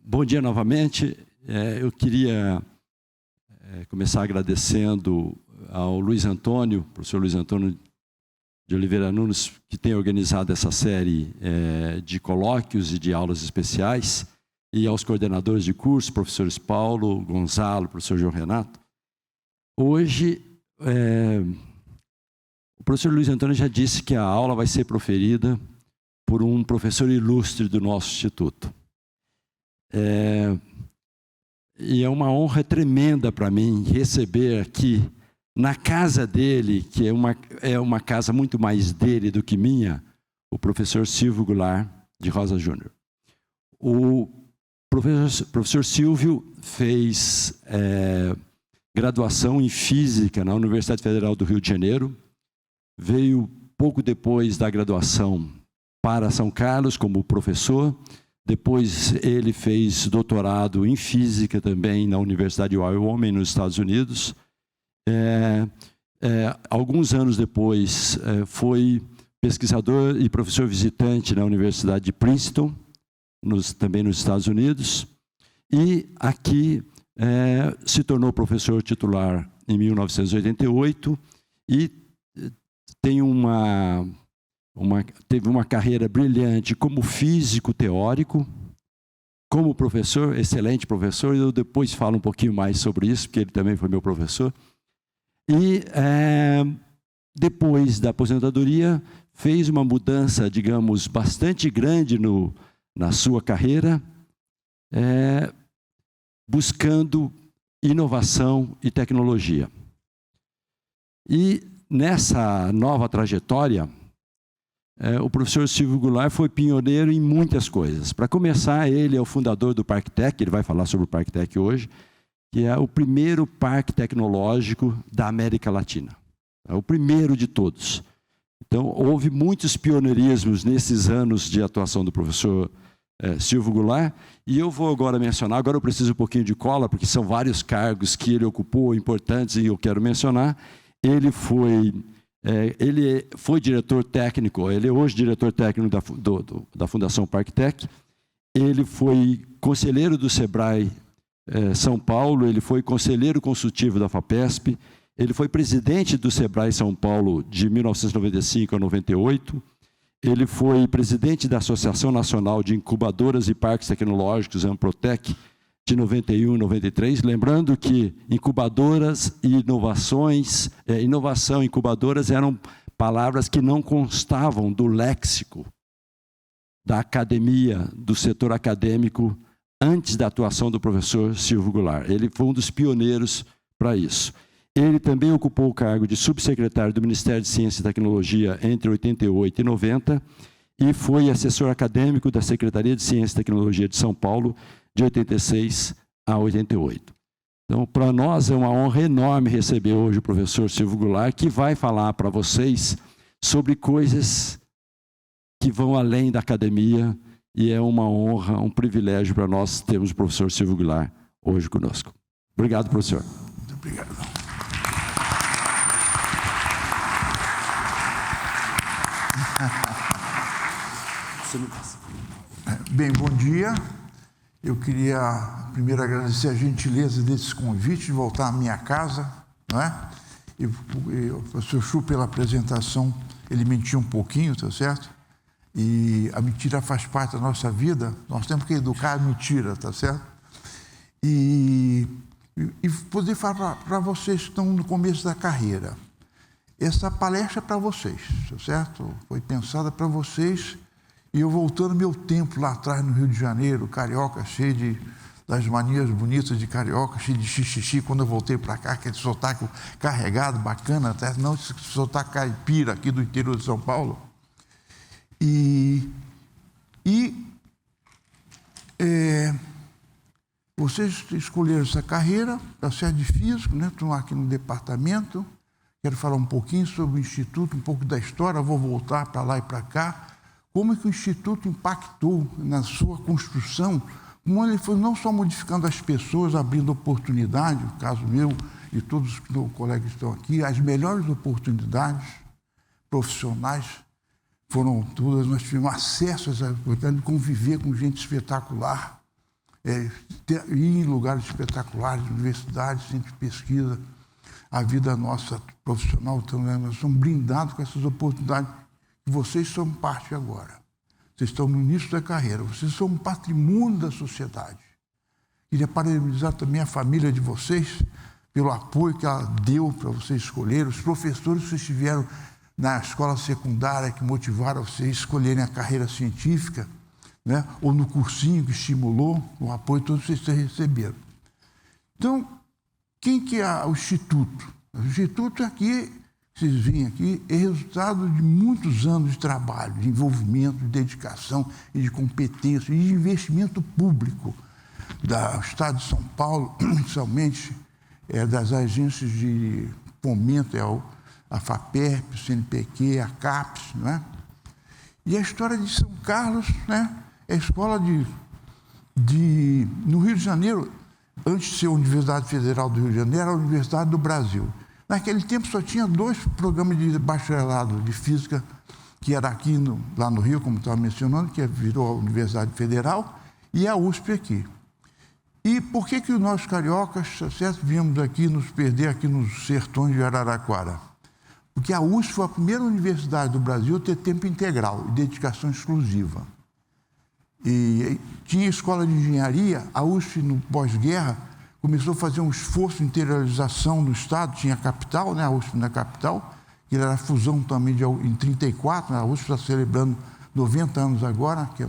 Bom dia novamente. Eu queria começar agradecendo ao Luiz Antônio, professor Luiz Antônio de Oliveira Nunes, que tem organizado essa série de colóquios e de aulas especiais, e aos coordenadores de curso, professores Paulo, Gonzalo, professor João Renato. Hoje, o professor Luiz Antônio já disse que a aula vai ser proferida por um professor ilustre do nosso instituto. E é uma honra tremenda para mim receber aqui, na casa dele, que é uma casa muito mais dele do que minha, o professor Silvio Goulart de Rosa Júnior. O professor Silvio fez graduação em Física na Universidade Federal do Rio de Janeiro, veio pouco depois da graduação para São Carlos como professor. Depois ele fez doutorado em Física também na Universidade de Wyoming, nos Estados Unidos. Alguns anos depois foi pesquisador e professor visitante na Universidade de Princeton, também nos Estados Unidos. E aqui se tornou professor titular em 1988 e teve uma carreira brilhante como físico teórico, como professor, excelente professor, e eu depois falo um pouquinho mais sobre isso, porque ele também foi meu professor. E depois da aposentadoria, fez uma mudança, digamos, bastante grande na sua carreira, buscando inovação e tecnologia. E nessa nova trajetória, o professor Silvio Goulart foi pioneiro em muitas coisas. Para começar, ele é o fundador do ParkTech, ele vai falar sobre o ParkTech hoje, que é o primeiro parque tecnológico da América Latina. É o primeiro de todos. Então, houve muitos pioneirismos nesses anos de atuação do professor Silvio Goulart, e eu vou agora mencionar, agora eu preciso um pouquinho de cola, porque são vários cargos que ele ocupou, importantes, e eu quero mencionar. Ele foi diretor técnico, ele é hoje diretor técnico da Fundação ParkTech. Ele foi conselheiro do Sebrae São Paulo, ele foi conselheiro consultivo da FAPESP, ele foi presidente do Sebrae São Paulo de 1995 a 98, ele foi presidente da Associação Nacional de Incubadoras e Parques Tecnológicos, Amprotec, de 91 e 93, lembrando que incubadoras e inovações, inovação e incubadoras eram palavras que não constavam do léxico da academia, do setor acadêmico, antes da atuação do professor Silvio Goulart. Ele foi um dos pioneiros para isso. Ele também ocupou o cargo de subsecretário do Ministério de Ciência e Tecnologia entre 88 e 90 e foi assessor acadêmico da Secretaria de Ciência e Tecnologia de São Paulo de 86 a 88. Então, para nós é uma honra enorme receber hoje o professor Silvio Goulart, que vai falar para vocês sobre coisas que vão além da academia, e é uma honra, um privilégio para nós termos o professor Silvio Goulart hoje conosco. Obrigado, professor. Muito obrigado. Bem, bom dia. Eu queria primeiro agradecer a gentileza desse convite de voltar à minha casa, não é? E o professor Chu, pela apresentação, ele mentiu um pouquinho, tá certo? E a mentira faz parte da nossa vida, nós temos que educar a mentira, tá certo? E poder falar para vocês que estão no começo da carreira. Essa palestra é para vocês, tá certo? Foi pensada para vocês. E eu voltando meu tempo lá atrás no Rio de Janeiro, carioca, cheio das manias bonitas de carioca, cheio de xixi, quando eu voltei para cá, aquele sotaque carregado, bacana, até não esse sotaque caipira aqui do interior de São Paulo. Vocês escolheram essa carreira, tá certo, de físico, né? Estão aqui no departamento. Quero falar um pouquinho sobre o Instituto, um pouco da história, vou voltar para lá e para cá. Como é que o Instituto impactou na sua construção, como ele foi não só modificando as pessoas, abrindo oportunidade, no caso meu e todos os meus colegas que estão aqui, as melhores oportunidades profissionais foram todas, nós tivemos acesso a essa oportunidade de conviver com gente espetacular, ir em lugares espetaculares, universidades, centros de pesquisa. A vida nossa profissional também, nós somos blindados com essas oportunidades que vocês são parte agora. Vocês estão no início da carreira, vocês são um patrimônio da sociedade. Queria parabenizar também a família de vocês pelo apoio que ela deu para vocês escolherem, os professores que vocês tiveram na escola secundária que motivaram vocês a escolherem a carreira científica, né? Ou no cursinho que estimulou, o apoio todos vocês receberam. Então, quem que é o Instituto? O Instituto aqui, vocês veem aqui, é resultado de muitos anos de trabalho, de envolvimento, de dedicação e de competência e de investimento público do Estado de São Paulo, principalmente das agências de fomento, a FAPERP, o CNPq, a CAPES, né? E a história de São Carlos, né? É a escola no Rio de Janeiro, antes de ser a Universidade Federal do Rio de Janeiro, era a Universidade do Brasil. Naquele tempo só tinha 2 programas de bacharelado de física, que era aqui lá no Rio, como estava mencionando, que virou a Universidade Federal, e a USP aqui. E por que nós cariocas, certo, viemos aqui nos perder aqui nos sertões de Araraquara? Porque a USP foi a primeira universidade do Brasil a ter tempo integral e dedicação exclusiva. E tinha escola de engenharia, a USP, no pós-guerra, começou a fazer um esforço de interiorização do Estado, tinha a capital, né, a USP na capital, que era a fusão também em 1934, né, a USP está celebrando 90 anos agora, que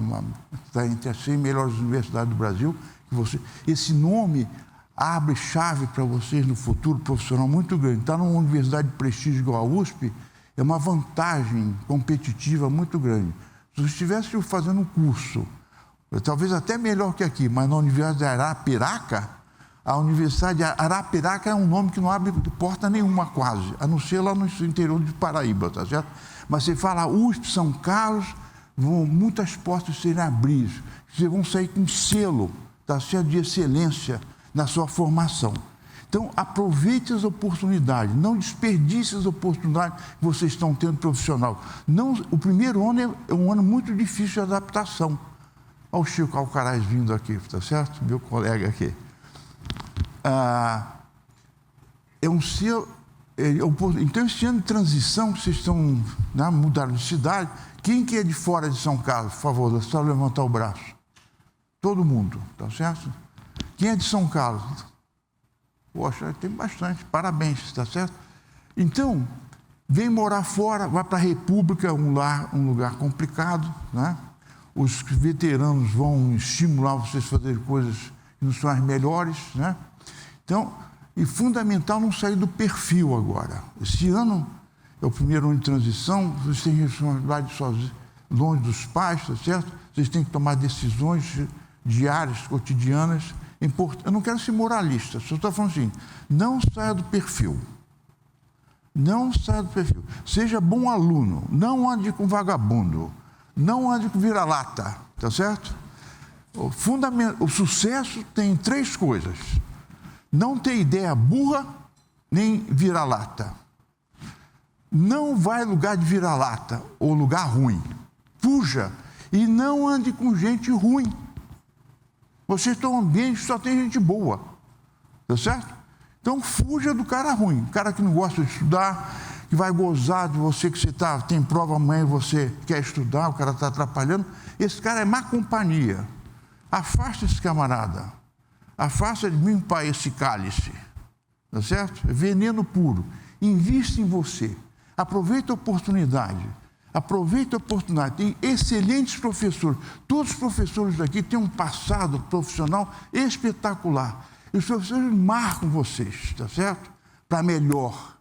está entre as 100 melhores universidades do Brasil. Esse nome abre chave para vocês no futuro profissional muito grande. Estar numa universidade de prestígio igual a USP é uma vantagem competitiva muito grande. Se você estivesse fazendo um curso, talvez até melhor que aqui, mas na Universidade de Arapiraca, a Universidade de Arapiraca é um nome que não abre porta nenhuma quase, a não ser lá no interior de Paraíba, tá certo? Mas você fala USP, São Carlos, muitas portas serem abridas, vocês vão sair com selo, tá certo, de excelência na sua formação. Então, aproveite as oportunidades, não desperdice as oportunidades que vocês estão tendo profissional. O primeiro ano é um ano muito difícil de adaptação. Olha o Chico Alcaraz vindo aqui, tá certo? Meu colega aqui. Então, esse ano de transição, vocês estão, né, mudaram de cidade. Quem que é de fora de São Carlos, por favor, só levantar o braço. Todo mundo, tá certo? Quem é de São Carlos? Poxa, tem bastante, parabéns, tá certo? Então, vem morar fora, vai para a República, um lugar complicado, né? Os veteranos vão estimular vocês a fazer coisas que não são as melhores, né? Então, e fundamental não sair do perfil agora. Esse ano é o primeiro ano de transição, vocês têm responsabilidade sozinhos, longe dos pais, tá certo? Vocês têm que tomar decisões diárias, cotidianas. Eu não quero ser moralista, só estou falando assim, não saia do perfil. Não saia do perfil. Seja bom aluno, não ande com vagabundo, não ande com vira-lata, tá certo? O sucesso tem 3 coisas. Não ter ideia burra, nem vira-lata. Não vai lugar de vira-lata ou lugar ruim. Fuja e não ande com gente ruim. Vocês estão em um ambiente que só tem gente boa, tá certo? Então, fuja do cara ruim, cara que não gosta de estudar, que vai gozar de você, que você tem prova amanhã e você quer estudar, o cara está atrapalhando. Esse cara é má companhia. Afasta esse camarada. Afasta de mim, pai, esse cálice, tá certo? É veneno puro. Invista em você. Aproveita a oportunidade. Aproveita a oportunidade. Tem excelentes professores. Todos os professores daqui têm um passado profissional espetacular. E os professores marcam vocês, tá certo? Para melhor.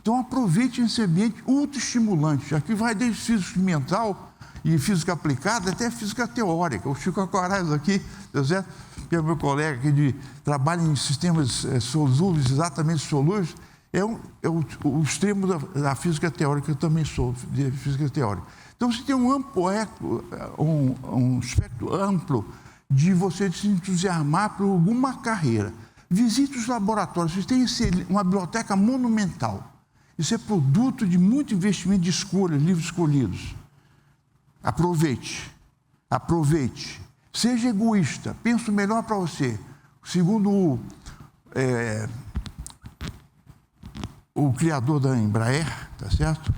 Então, aproveite esse ambiente ultra estimulante. Aqui vai desde física experimental e física aplicada até física teórica. O Chico Alcaraz aqui, tá certo? Que é meu colega que trabalha em sistemas solúveis, exatamente solúveis, é o extremo da física teórica. Eu também sou de física teórica. Então, você tem um espectro amplo de você se entusiasmar por alguma carreira. Visite os laboratórios. Vocês têm uma biblioteca monumental. Isso é produto de muito investimento de escolhas, livros escolhidos. Aproveite. Aproveite. Seja egoísta, pensa o melhor para você. Segundo o criador da Embraer, tá certo?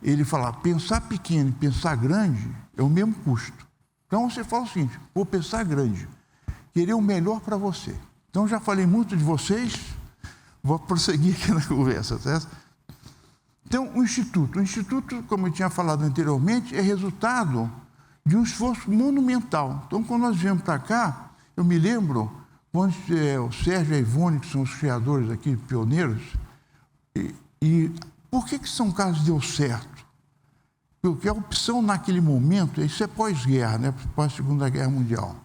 Ele fala, pensar pequeno e pensar grande é o mesmo custo. Então você fala o seguinte, vou pensar grande, querer o melhor para você. Então já falei muito de vocês, vou prosseguir aqui na conversa, tá certo? Então o Instituto, como eu tinha falado anteriormente, é resultado de um esforço monumental. Então quando nós viemos para cá, eu me lembro, quando o Sérgio e a Ivone, que são os criadores aqui, pioneiros, e por que São Carlos deu certo? Porque a opção naquele momento, isso é pós-guerra, né? Pós-Segunda Guerra Mundial.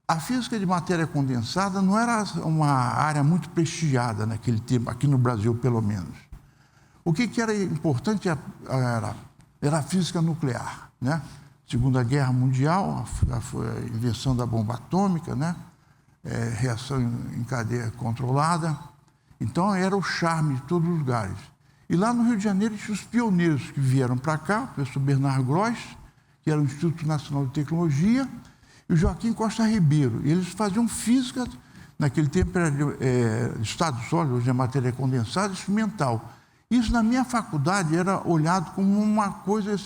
A física de matéria condensada não era uma área muito prestigiada naquele tempo, aqui no Brasil pelo menos. O que era importante era a física nuclear, né? Segunda Guerra Mundial, a invenção da bomba atômica, né? Reação em cadeia controlada. Então, era o charme de todos os lugares. E lá no Rio de Janeiro tinha os pioneiros que vieram para cá, o professor Bernard Gross, que era o Instituto Nacional de Tecnologia, e o Joaquim Costa Ribeiro. E eles faziam física, naquele tempo era estado sólido, hoje é matéria condensada, experimental. Isso, na minha faculdade, era olhado como uma coisa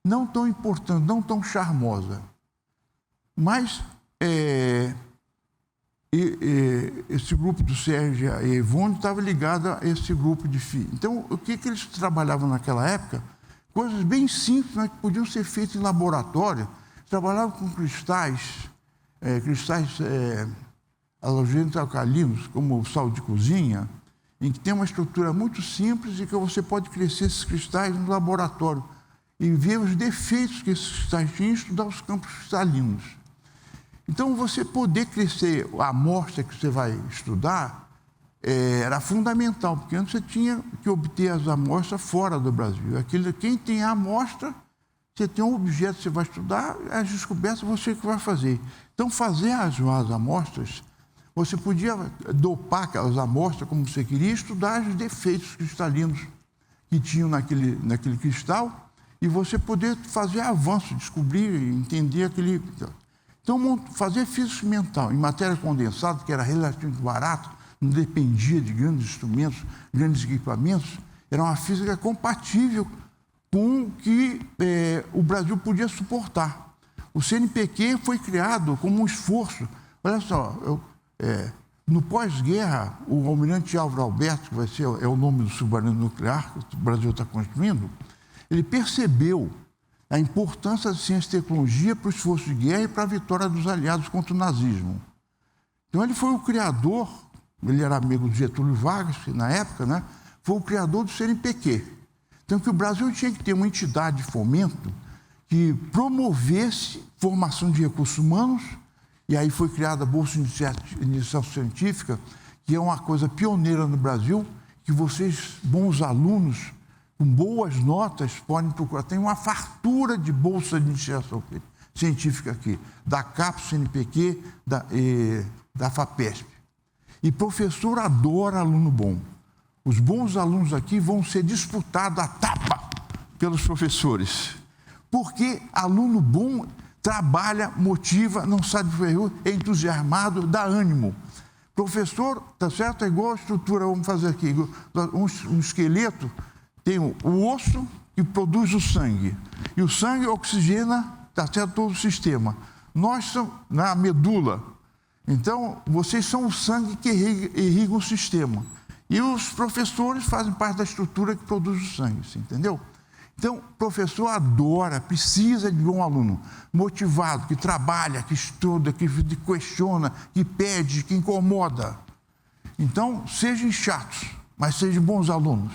não tão importante, não tão charmosa. Mas esse grupo do Sérgio e Ivone estava ligado a esse grupo de filhos. Então, o que eles trabalhavam naquela época? Coisas bem simples, mas que podiam ser feitas em laboratório. Trabalhavam com cristais halogênicos alcalinos, como o sal de cozinha, em que tem uma estrutura muito simples e que você pode crescer esses cristais no laboratório e ver os defeitos que esses cristais tinham e estudar os campos cristalinos. Então, você poder crescer a amostra que você vai estudar era fundamental, porque antes você tinha que obter as amostras fora do Brasil. Quem tem a amostra, você tem um objeto que você vai estudar, as descobertas você que vai fazer. Então, fazer as amostras, você podia dopar aquelas amostras como você queria, estudar os defeitos cristalinos que tinham naquele cristal e você poder fazer avanço, descobrir, entender aquele... Então, fazer física experimental em matéria condensada, que era relativamente barato, não dependia de grandes instrumentos, grandes equipamentos, era uma física compatível com o que o Brasil podia suportar. O CNPq foi criado como um esforço. Olha só, no pós-guerra, o almirante Álvaro Alberto, que é o nome do submarino nuclear que o Brasil está construindo, ele percebeu a importância da ciência e tecnologia para o esforço de guerra e para a vitória dos aliados contra o nazismo. Então, ele foi o criador, ele era amigo do Getúlio Vargas, que na época, né, foi o criador do CNPq. Então, que o Brasil tinha que ter uma entidade de fomento que promovesse formação de recursos humanos, e aí foi criada a Bolsa de Iniciação Científica, que é uma coisa pioneira no Brasil, que vocês, bons alunos, com boas notas, podem procurar. Tem uma fartura de bolsa de iniciação científica aqui, da CAPES, CNPq, da FAPESP. E professor adora aluno bom. Os bons alunos aqui vão ser disputados a tapa pelos professores. Porque aluno bom trabalha, motiva, não sabe ferro, é entusiasmado, dá ânimo. Professor, tá certo? É igual a estrutura, vamos fazer aqui, um esqueleto. Tem o osso que produz o sangue. E o sangue oxigena, tá certo, todo o sistema. Nós somos na medula. Então, vocês são o sangue que irriga o sistema. E os professores fazem parte da estrutura que produz o sangue, você entendeu? Então, o professor adora, precisa de um aluno motivado, que trabalha, que estuda, que questiona, que pede, que incomoda. Então, sejam chatos, mas sejam bons alunos.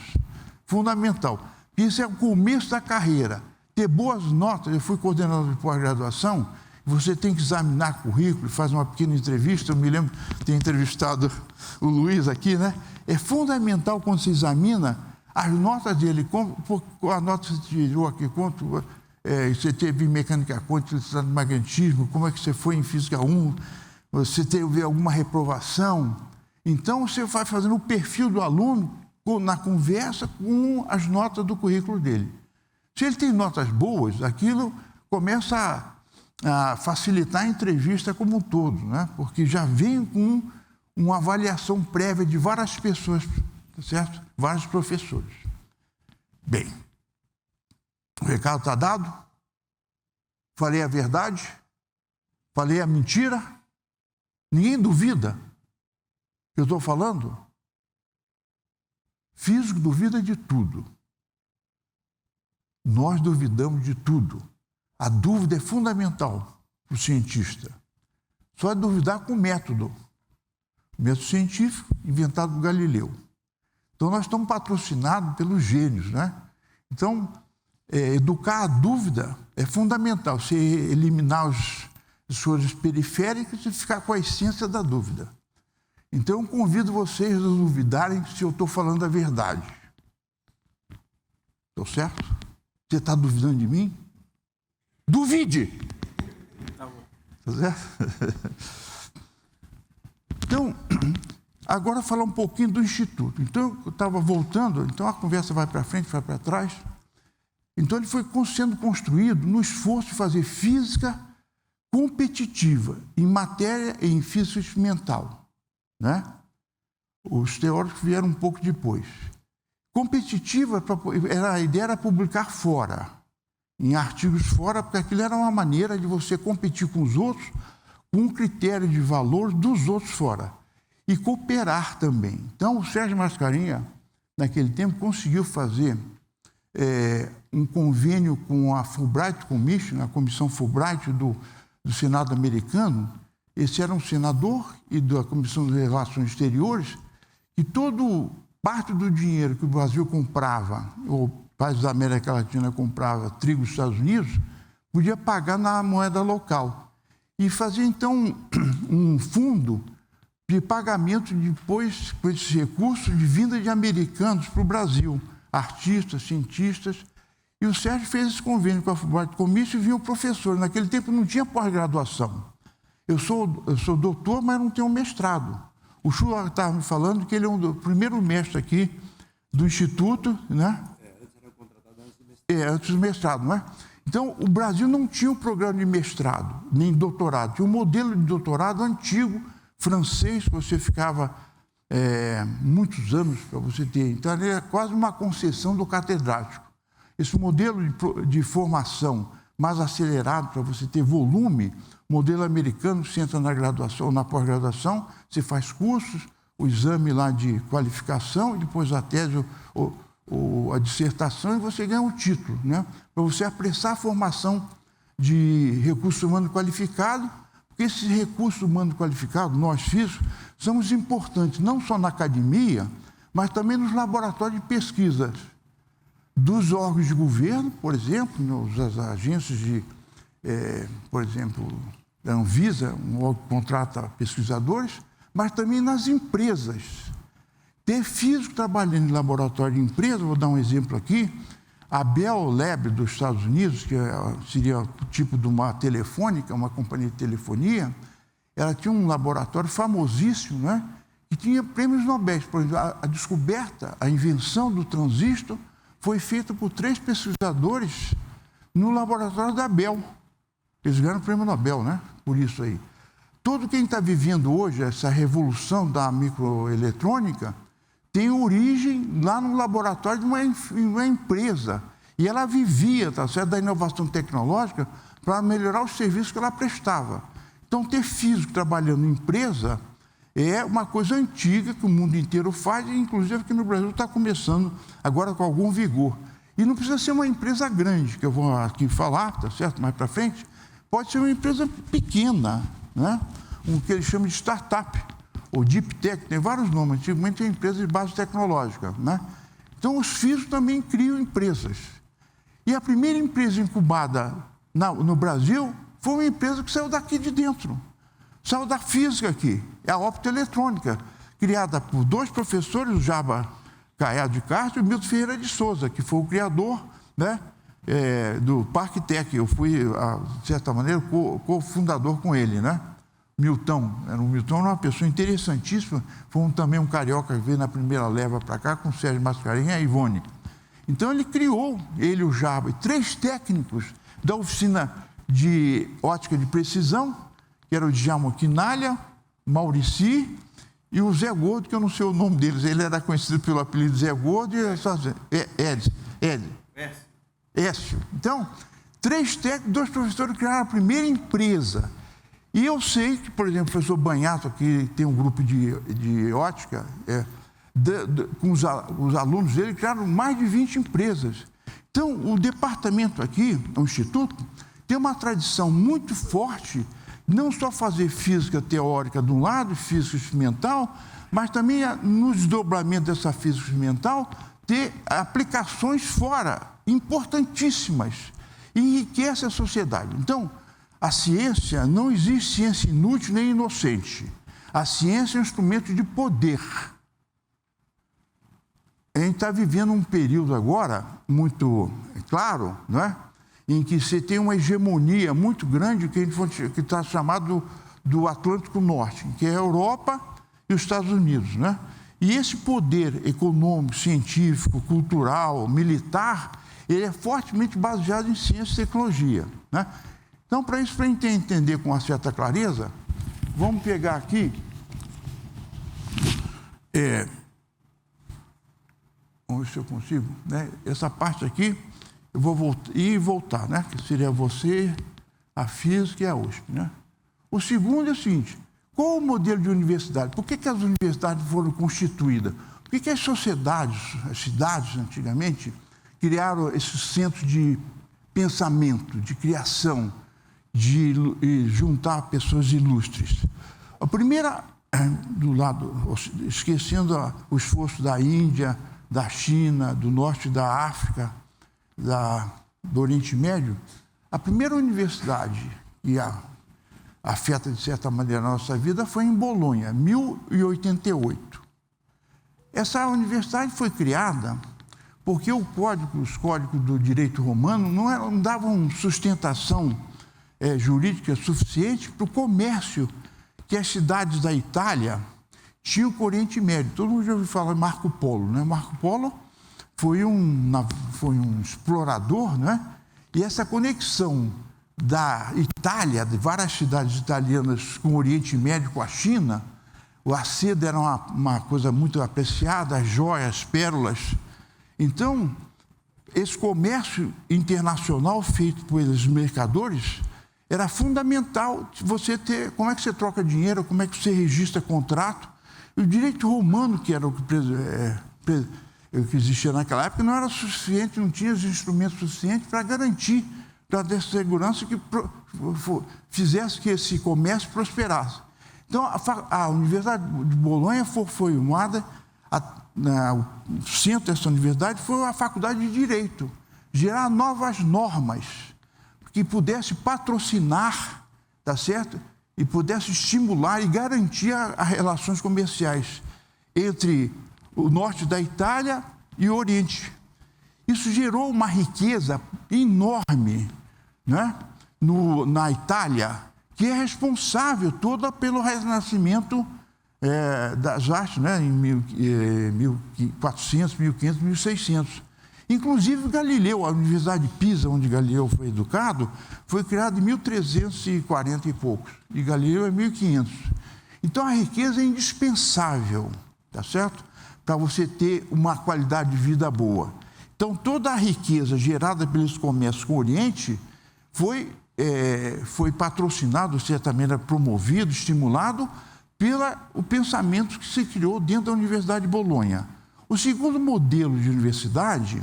Fundamental. Isso é o começo da carreira. Ter boas notas. Eu fui coordenador de pós-graduação, você tem que examinar currículo, fazer uma pequena entrevista. Eu me lembro de ter entrevistado o Luiz aqui, né? É fundamental quando se examina as notas dele, a nota que você tirou aqui, quanto você teve em mecânica quântica, magnetismo, como é que você foi em física 1, você teve alguma reprovação. Então, você vai fazendo o perfil do aluno na conversa com as notas do currículo dele. Se ele tem notas boas, aquilo começa facilitar a entrevista como um todo, né? Porque já vem com uma avaliação prévia de várias pessoas, tá certo? Vários professores. Bem, o recado está dado? Falei a verdade? Falei a mentira? Ninguém duvida que eu estou falando? Físico duvida de tudo. Nós duvidamos de tudo. A dúvida é fundamental para o cientista. Só é duvidar com o método científico inventado por Galileu. Então, nós estamos patrocinados pelos gênios, né? Então, educar a dúvida é fundamental. Você eliminar as coisas periféricas e ficar com a essência da dúvida. Então, eu convido vocês a duvidarem se eu estou falando a verdade. Estou certo? Você está duvidando de mim? Duvide! Tá bom. Tá certo? Então, agora falar um pouquinho do Instituto. Então, eu estava voltando, então a conversa vai para frente, vai para trás. Então, ele foi sendo construído no esforço de fazer física competitiva em matéria e em física experimental, né? Os teóricos vieram um pouco depois. Competitiva, a ideia era publicar fora, em artigos fora, porque aquilo era uma maneira de você competir com os outros, com um critério de valor dos outros fora. E cooperar também. Então, o Sérgio Mascarenhas, naquele tempo, conseguiu fazer um convênio com a Fulbright Commission, a Comissão Fulbright do Senado americano. Esse era um senador e da Comissão de Relações Exteriores, e parte do dinheiro que o Brasil comprava, ou países da América Latina comprava trigo dos Estados Unidos, podia pagar na moeda local. E fazer, então, um fundo de pagamento depois, com esses recursos, de vinda de americanos para o Brasil, artistas, cientistas. E o Sérgio fez esse convênio com a Fulbright Commission e vinha o professor. Naquele tempo não tinha pós-graduação. Eu sou doutor, mas não tenho mestrado. O Chu estava me falando que ele é o primeiro mestre aqui do Instituto, né? Antes era contratado antes do mestrado. Antes do mestrado, não é? Então, o Brasil não tinha um programa de mestrado, nem doutorado. Tinha um modelo de doutorado antigo, francês, que você ficava muitos anos para você ter. Então, era quase uma concessão do catedrático. Esse modelo de formação mais acelerado, para você ter volume, modelo americano, você entra na graduação, na pós-graduação, você faz cursos, o exame lá de qualificação, e depois a tese, a dissertação, e você ganha um título, né? Para você apressar a formação de recurso humano qualificado, porque esses recursos humanos qualificados, nós físicos, somos importantes não só na academia, mas também nos laboratórios de pesquisa dos órgãos de governo, por exemplo, nas agências de, por exemplo, da Anvisa, um órgão que contrata pesquisadores, mas também nas empresas. Ter físico trabalhando em laboratório de empresa, vou dar um exemplo aqui, a Bell Lab dos Estados Unidos, que seria o tipo de uma telefônica, uma companhia de telefonia, ela tinha um laboratório famosíssimo, né? Que tinha prêmios Nobel. Por exemplo, a descoberta, a invenção do transistor foi feita por 3 pesquisadores no laboratório da Bell. Eles ganharam o prêmio Nobel, né? Por isso aí. Todo quem está vivendo hoje essa revolução da microeletrônica tem origem lá no laboratório de uma empresa. E ela vivia, tá certo, da inovação tecnológica para melhorar os serviços que ela prestava. Então, ter físico trabalhando em empresa é uma coisa antiga que o mundo inteiro faz, e inclusive aqui no Brasil está começando agora com algum vigor. E não precisa ser uma empresa grande, que eu vou aqui falar, tá certo, mais para frente. Pode ser uma empresa pequena, né? O que eles chamam de startup, ou deep tech, tem vários nomes. Antigamente tinha empresas de base tecnológica, né? Então, os físicos também criam empresas. E a primeira empresa incubada no Brasil foi uma empresa que saiu daqui de dentro. Saiu da física aqui. É a optoeletrônica, criada por 2 professores, o Jaba Caiado de Castro e o Milton Ferreira de Souza, que foi o criador, né, do Parque Tech. Eu fui, de certa maneira, cofundador com ele, né? Milton era uma pessoa interessantíssima, foi também um carioca que veio na primeira leva para cá, com o Sérgio Mascarenhas e a Ivone. Então, ele criou, ele e o Jaba, e 3 técnicos da oficina de ótica de precisão, que era o Djalma Quinalha, Maurici e o Zé Gordo, que eu não sei o nome deles, ele era conhecido pelo apelido Zé Gordo e Écio. Então, 3 técnicos, 2 professores criaram a primeira empresa. E eu sei que, por exemplo, o professor Banhato, que tem um grupo de ótica, com os alunos dele, criaram mais de 20 empresas. Então, o departamento aqui, o Instituto, tem uma tradição muito forte, não só fazer física teórica de um lado, física experimental, mas também no desdobramento dessa física experimental, ter aplicações fora, importantíssimas, e enriquece a sociedade. Então, a ciência, não existe ciência inútil nem inocente. A ciência é um instrumento de poder. A gente está vivendo um período agora, muito claro, não é? Em que você tem uma hegemonia muito grande que está chamado do Atlântico Norte, que é a Europa e os Estados Unidos, né? E esse poder econômico, científico, cultural, militar, ele é fortemente baseado em ciência e tecnologia, né? Então, para isso, para a gente entender com uma certa clareza, vamos pegar aqui vamos ver se eu consigo, né? Essa parte aqui, eu vou voltar, né? Que seria você, a física e a USP, né? O segundo é o seguinte: qual o modelo de universidade? Por que as universidades foram constituídas? Por que as sociedades, as cidades, antigamente, criaram esses centros de pensamento, de criação, de juntar pessoas ilustres? A primeira, do lado, esquecendo o esforço da Índia, da China, do norte da África, do Oriente Médio, a primeira universidade que afeta, de certa maneira, a nossa vida foi em Bolonha, 1088. Essa universidade foi criada porque os códigos do direito romano não davam sustentação jurídica suficiente para o comércio que as cidades da Itália tinham com o Oriente Médio. Todo mundo já ouviu falar de Marco Polo, né? Marco Polo foi um explorador, né? E essa conexão da Itália, de várias cidades italianas com o Oriente Médio, com a China, a seda era uma coisa muito apreciada, as joias, pérolas. Então, esse comércio internacional feito pelos mercadores era fundamental você ter. Como é que você troca dinheiro, como é que você registra contrato? E o direito romano, que era o que existia naquela época, não era suficiente, não tinha os instrumentos suficientes para garantir, para ter segurança que fizesse que esse comércio prosperasse. Então, a Universidade de Bolonha foi formada, o centro dessa universidade foi a Faculdade de Direito, gerar novas normas que pudesse patrocinar, tá certo? E pudesse estimular e garantir as relações comerciais entre o norte da Itália e o Oriente. Isso gerou uma riqueza enorme, né? Na Itália, que é responsável toda pelo renascimento das artes, né? Em 1400, 1500, 1600. Inclusive Galileu, a Universidade de Pisa, onde Galileu foi educado, foi criada em 1340 e poucos, e Galileu é 1500. Então a riqueza é indispensável, tá certo? Para você ter uma qualidade de vida boa. Então toda a riqueza gerada pelos comércios com o Oriente foi patrocinado, de certa maneira promovido, estimulado pelo pensamento que se criou dentro da Universidade de Bolonha. O segundo modelo de universidade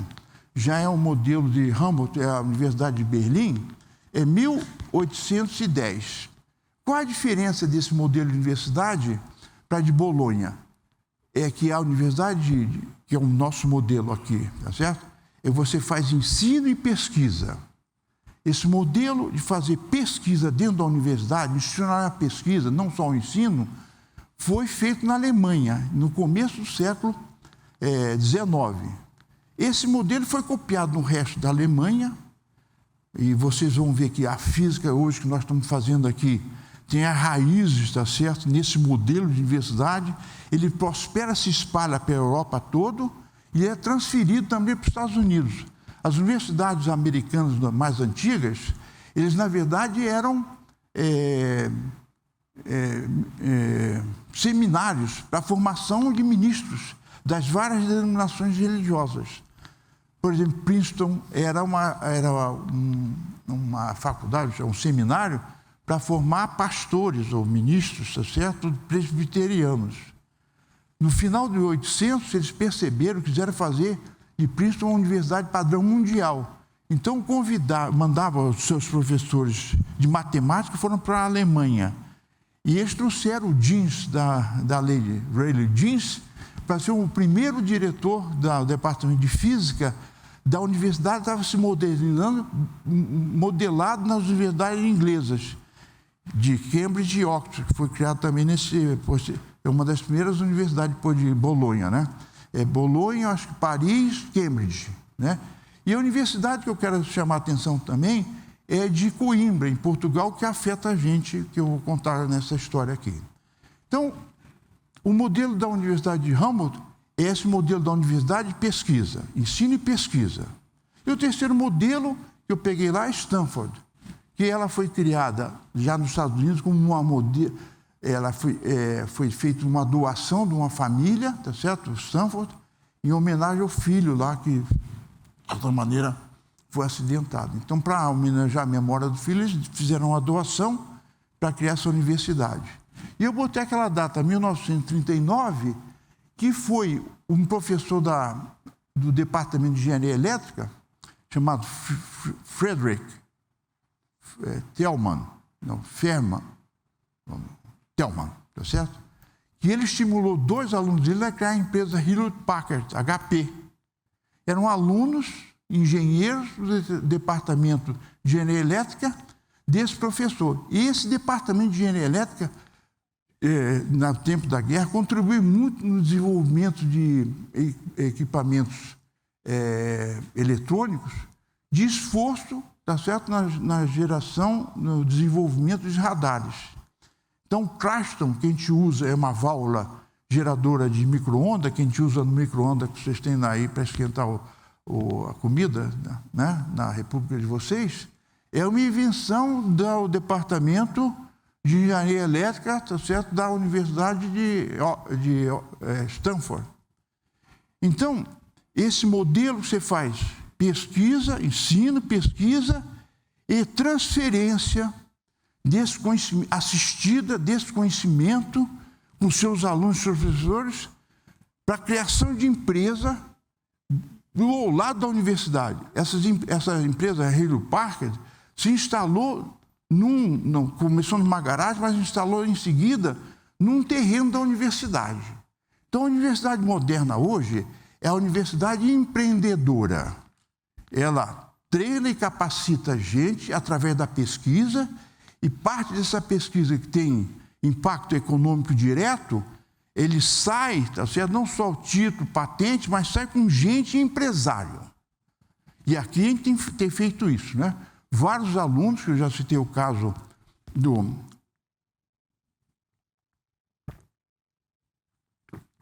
já é um modelo de Humboldt, é a Universidade de Berlim, é 1810. Qual a diferença desse modelo de universidade para a de Bolonha? É que a universidade, que é o nosso modelo aqui, tá certo? Você faz ensino e pesquisa. Esse modelo de fazer pesquisa dentro da universidade, institucionalizar a pesquisa, não só o ensino, foi feito na Alemanha, no começo do século XIX. Esse modelo foi copiado no resto da Alemanha, e vocês vão ver que a física hoje que nós estamos fazendo aqui tem as raízes, está certo, nesse modelo de universidade. Ele prospera, se espalha pela Europa toda e é transferido também para os Estados Unidos. As universidades americanas mais antigas, Eles, na verdade, eram seminários para a formação de ministros das várias denominações religiosas. Por exemplo, Princeton era uma faculdade, um seminário para formar pastores ou ministros, tá certo? Presbiterianos. No final de 1800, eles perceberam, quiseram fazer de Princeton uma universidade padrão mundial. Então, mandavam os seus professores de matemática, foram para a Alemanha. E eles trouxeram o Jeans, da lei Rayleigh Jeans, para ser o primeiro diretor do departamento de física da universidade, estava se modelado nas universidades inglesas, de Cambridge e Oxford, que foi criado também é uma das primeiras universidades depois de Bolonha, né? Bolonha, acho que Paris, Cambridge, né? E a universidade que eu quero chamar a atenção também é de Coimbra, em Portugal, que afeta a gente, que eu vou contar nessa história aqui. Então, o modelo da Universidade de Hamilton é esse modelo da universidade de pesquisa, ensino e pesquisa. E o terceiro modelo que eu peguei lá é Stanford, que ela foi criada já nos Estados Unidos como uma modelo. Ela foi feita uma doação de uma família, tá certo? Stanford, em homenagem ao filho lá, que, de outra maneira, foi acidentado. Então, para homenagear a memória do filho, eles fizeram uma doação para criar essa universidade. E eu botei aquela data, 1939, que foi um professor do Departamento de Engenharia Elétrica, chamado Frederick Tellman, tá certo? Que ele estimulou 2 alunos dele a criar a empresa Hewlett-Packard, HP. Eram alunos, engenheiros do Departamento de Engenharia Elétrica desse professor. E esse Departamento de Engenharia Elétrica, no tempo da guerra, contribuiu muito no desenvolvimento de equipamentos eletrônicos, de esforço, tá certo, na geração, no desenvolvimento de radares. Então, Cranston, que a gente usa, é uma válvula geradora de micro-ondas, que a gente usa no micro-ondas que vocês têm aí para esquentar a comida, né, na República de vocês, é uma invenção do Departamento de Engenharia Elétrica, tá certo, da Universidade de Stanford. Então, esse modelo que você faz pesquisa, ensino, pesquisa e transferência desse conhecimento, assistida desse conhecimento com seus alunos e seus professores para a criação de empresa do lado da universidade. Essa empresa, a Hewlett-Packard, se instalou começou numa garagem, mas instalou em seguida num terreno da universidade. Então, a universidade moderna hoje é a universidade empreendedora. Ela treina e capacita a gente através da pesquisa, e parte dessa pesquisa que tem impacto econômico direto, ele sai, tá certo? Não só o título, patente, mas sai com gente empresário. E aqui a gente tem feito isso, né? Vários alunos, que eu já citei o caso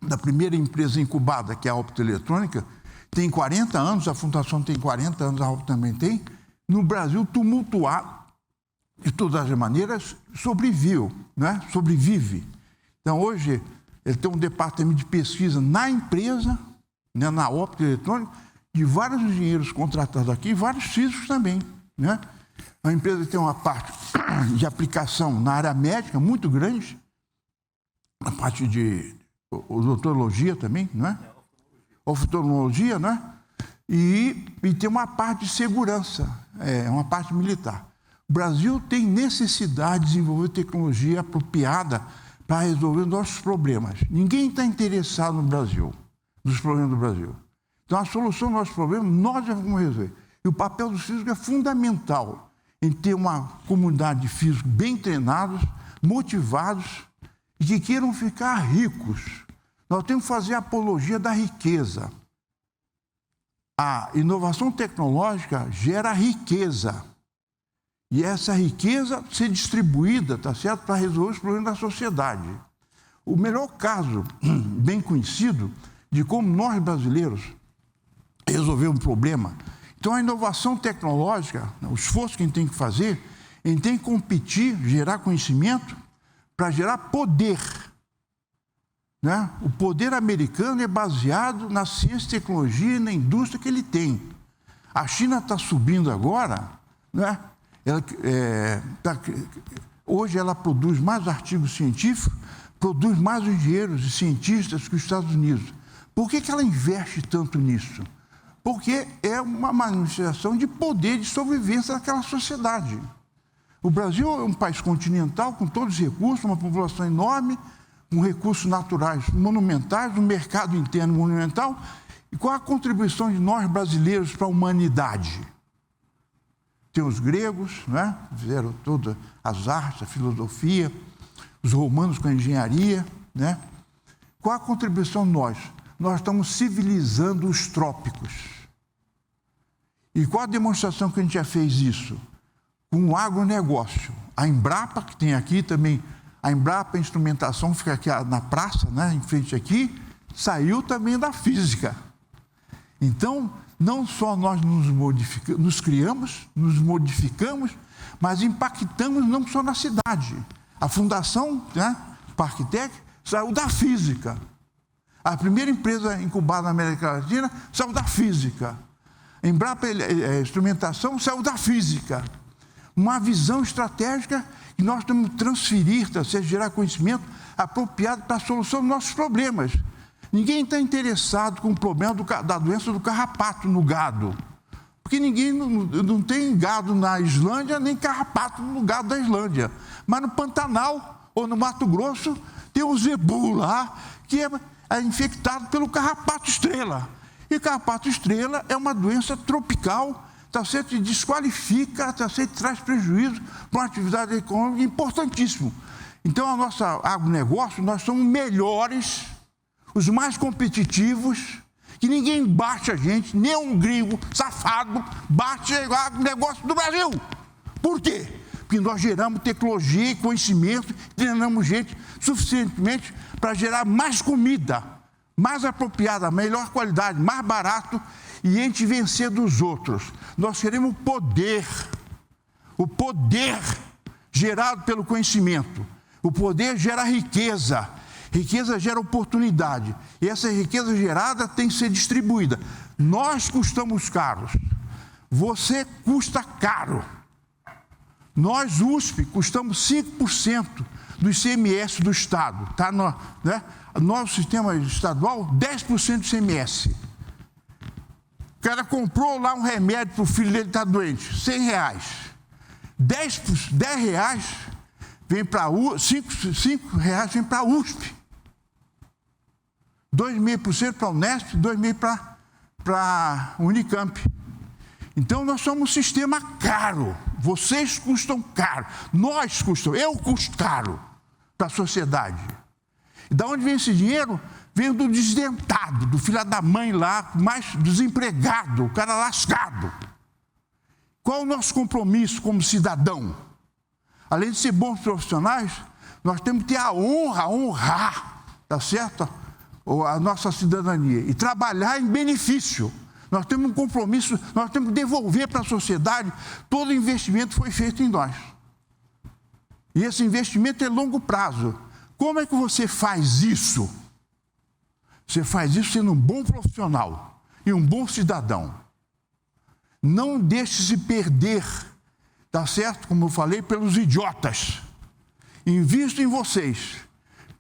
da primeira empresa incubada, que é a optoeletrônica, tem 40 anos, a Fundação tem 40 anos, a Opto também tem, no Brasil tumultuado, de todas as maneiras, sobrevive. Então, hoje, ele tem um departamento de pesquisa na empresa, né, na optoeletrônica, de vários engenheiros contratados aqui, e vários físicos também, né? A empresa tem uma parte de aplicação na área médica muito grande, a parte de odontologia também, não é? Oftalmologia, né? E tem uma parte de segurança, uma parte militar. O Brasil tem necessidade de desenvolver tecnologia apropriada para resolver nossos problemas. Ninguém está interessado no Brasil, nos problemas do Brasil. Então, a solução dos nossos problemas, nós já vamos resolver. E o papel dos físicos é fundamental em ter uma comunidade de físicos bem treinados, motivados e que queiram ficar ricos. Nós temos que fazer a apologia da riqueza. A inovação tecnológica gera riqueza. E essa riqueza ser distribuída, tá certo, para resolver os problemas da sociedade. O melhor caso, bem conhecido, de como nós brasileiros resolvemos um problema Então, a inovação tecnológica, o esforço que a gente tem que fazer, a gente tem que competir, gerar conhecimento para gerar poder. Né? O poder americano é baseado na ciência e tecnologia e na indústria que ele tem. A China está subindo agora, né? Hoje ela produz mais artigos científicos, produz mais engenheiros e cientistas que os Estados Unidos. Por que ela investe tanto nisso? Porque é uma manifestação de poder de sobrevivência daquela sociedade. O Brasil é um país continental, com todos os recursos, uma população enorme, com recursos naturais monumentais, um mercado interno monumental. E qual a contribuição de nós brasileiros para a humanidade? Tem os gregos, né? Fizeram todas as artes, a filosofia, os romanos com a engenharia, né? Qual a contribuição de nós? Nós estamos civilizando os trópicos. E qual a demonstração que a gente já fez isso? Com o agronegócio. A Embrapa, que tem aqui também, a Embrapa Instrumentação, fica aqui na praça, né? Em frente aqui, saiu também da física. Então, não só nós nos criamos, nos modificamos, mas impactamos não só na cidade. A fundação, né, Parktec, saiu da física. A primeira empresa incubada na América Latina saiu da física. A Embrapa Instrumentação saiu da física. Uma visão estratégica que nós temos que transferir, ou seja, gerar conhecimento apropriado para a solução dos nossos problemas. Ninguém está interessado com o problema da doença do carrapato no gado. Porque ninguém não tem gado na Islândia, nem carrapato no gado da Islândia. Mas no Pantanal ou no Mato Grosso tem um zebu lá que é infectado pelo carrapato estrela. E carrapato estrela é uma doença tropical, tá certo? E desqualifica, tá certo? Traz prejuízo para uma atividade econômica importantíssimo. Então, a nossa agronegócio, nós somos melhores, os mais competitivos, que ninguém bate a gente, nem um gringo safado bate o negócio do Brasil. Por quê? Porque nós geramos tecnologia e conhecimento, treinamos gente suficientemente para gerar mais comida, mais apropriada, melhor qualidade, mais barato, e a gente vencer dos outros. Nós queremos o poder gerado pelo conhecimento. O poder gera riqueza. Riqueza gera oportunidade. E essa riqueza gerada tem que ser distribuída. Nós custamos caros. Você custa caro. Nós, USP, custamos 5% do ICMS do Estado. Tá no, né? Nosso sistema estadual, 10% do ICMS. O cara comprou lá um remédio para o filho dele estar doente, R$100. 10 reais vem para a USP, 5 reais vem para a USP. 2,5% para a Unesp, 2,5% para a Unicamp. Então, nós somos um sistema caro. Vocês custam caro. Nós custamos. Eu custo caro para a sociedade. E de onde vem esse dinheiro? Vem do desdentado, do filho da mãe lá, mais desempregado, o cara lascado. Qual é o nosso compromisso como cidadão? Além de ser bons profissionais, nós temos que ter a honrar, tá certo? A nossa cidadania e trabalhar em benefício. Nós temos um compromisso, nós temos que devolver para a sociedade todo o investimento que foi feito em nós. E esse investimento é longo prazo. Como é que você faz isso? Você faz isso sendo um bom profissional e um bom cidadão. Não deixe se perder, tá certo? Como eu falei, pelos idiotas. Invista em vocês.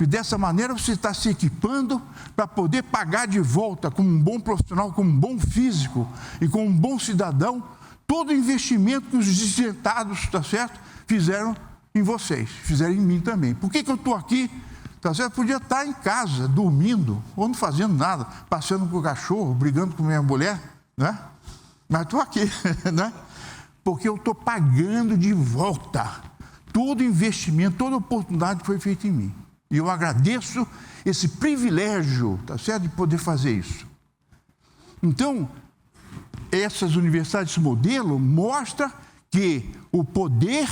E dessa maneira você está se equipando para poder pagar de volta como um bom profissional, como um bom físico e como um bom cidadão, todo o investimento que os desdentados, tá certo, fizeram em vocês, fizeram em mim também. Por que eu estou aqui? Tá certo? Podia estar em casa, dormindo, ou não fazendo nada, passeando com o cachorro, brigando com minha mulher, né? Mas estou aqui, né? Porque eu estou pagando de volta todo o investimento, toda a oportunidade que foi feita em mim. E eu agradeço esse privilégio, tá certo, de poder fazer isso. Então, essas universidades, esse modelo, mostra que o poder,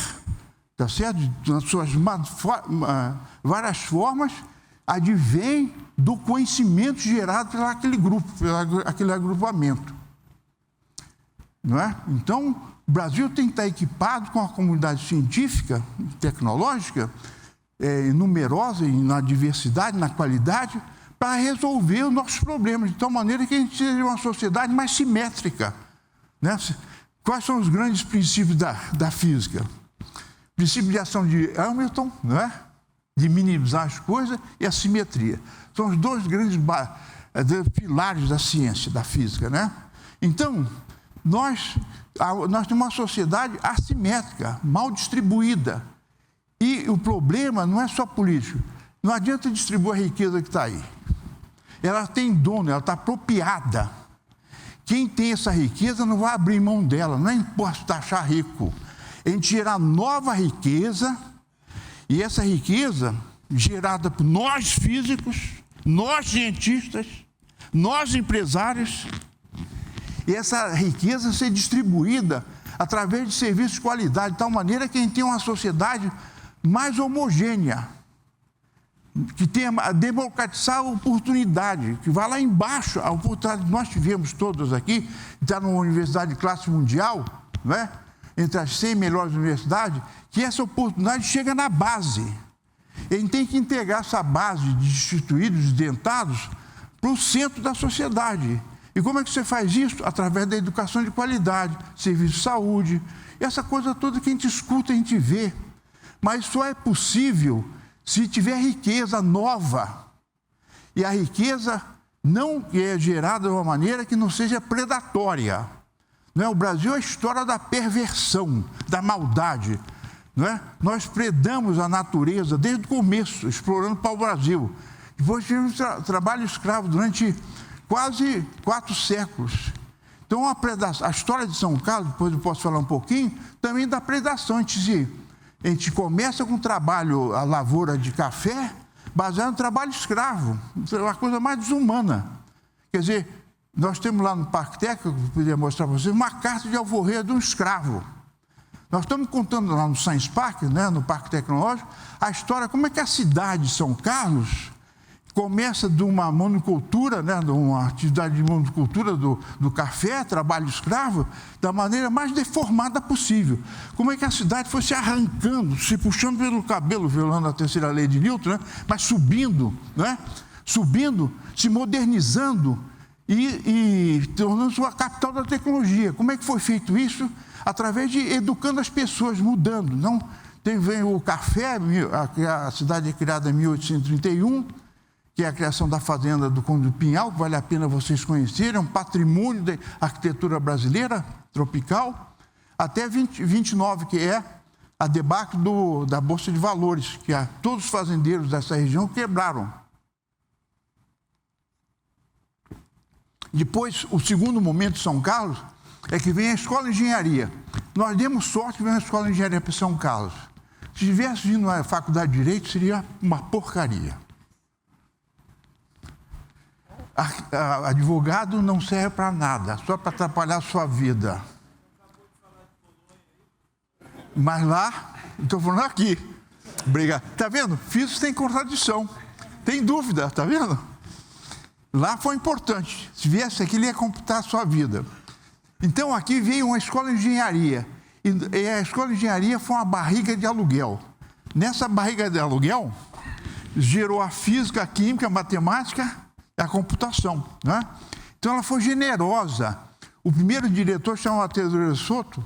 tá certo, nas suas várias formas, advém do conhecimento gerado por aquele grupo, por aquele agrupamento. não é? Então, o Brasil tem que estar equipado com a comunidade científica e tecnológica, numerosa, na diversidade, na qualidade, para resolver os nossos problemas, de tal maneira que a gente seja uma sociedade mais simétrica, né? Quais são os grandes princípios da física? O princípio de ação de Hamilton, não é? De minimizar as coisas, e a simetria. São os dois grandes pilares da ciência, da física, né? Então, nós temos uma sociedade assimétrica, mal distribuída. E o problema não é só político. Não adianta distribuir a riqueza que está aí. Ela tem dono, ela está apropriada. Quem tem essa riqueza não vai abrir mão dela, não é imposto taxar rico. A gente gerar nova riqueza, e essa riqueza gerada por nós físicos, nós cientistas, nós empresários, e essa riqueza ser distribuída através de serviços de qualidade, de tal maneira que a gente tenha uma sociedade mais homogênea, que tenha a democratizar a oportunidade, que vá lá embaixo, a oportunidade que nós tivemos todos aqui, está numa universidade de classe mundial, né? Entre as 100 melhores universidades, que essa oportunidade chega na base. A gente tem que integrar essa base de destituídos, dentados, para o centro da sociedade. E como é que você faz isso? Através da educação de qualidade, serviço de saúde, essa coisa toda que a gente escuta, a gente vê. Mas só é possível se tiver riqueza nova. E a riqueza não é gerada de uma maneira que não seja predatória. Não é? O Brasil é a história da perversão, da maldade. Não é? Nós predamos a natureza desde o começo, explorando para o Brasil. Depois tivemos trabalho escravo durante quase 4 séculos. Então, a história de São Carlos, depois eu posso falar um pouquinho, também da predação. A gente começa com o trabalho, a lavoura de café, baseado no trabalho escravo. É uma coisa mais desumana. Quer dizer, nós temos lá no Parque Técnico, eu poderia mostrar para vocês, uma carta de alforria de um escravo. Nós estamos contando lá no Science Park, né, no Parque Tecnológico, a história, como é que a cidade de São Carlos começa de uma monocultura, né, de uma atividade de monocultura do café, trabalho escravo, da maneira mais deformada possível. Como é que a cidade foi se arrancando, se puxando pelo cabelo, violando a terceira lei de Newton, né, mas subindo, né, se modernizando e tornando-se a capital da tecnologia. Como é que foi feito isso? Através de educando as pessoas, mudando. Não vem o café, a cidade é criada em 1831, que é a criação da fazenda do Conde do Pinhal, que vale a pena vocês conhecerem, é um patrimônio da arquitetura brasileira, tropical, até 29, que é a debacle da Bolsa de Valores, que todos os fazendeiros dessa região quebraram. Depois, o segundo momento de São Carlos é que vem a Escola de Engenharia. Nós demos sorte que vem a Escola de Engenharia para São Carlos. Se tivesse vindo à Faculdade de Direito, seria uma porcaria. Advogado não serve para nada, só para atrapalhar a sua vida. Mas lá, estou falando aqui. Obrigado. Está vendo? Físico tem contradição. Tem dúvida, está vendo? Lá foi importante. Se viesse aqui, ele ia computar a sua vida. Então, aqui veio uma escola de engenharia. E a escola de engenharia foi uma barriga de aluguel. Nessa barriga de aluguel, gerou a física, a química, a matemática, a computação, né? Então ela foi generosa. O primeiro diretor, chamado Teodoro Soto,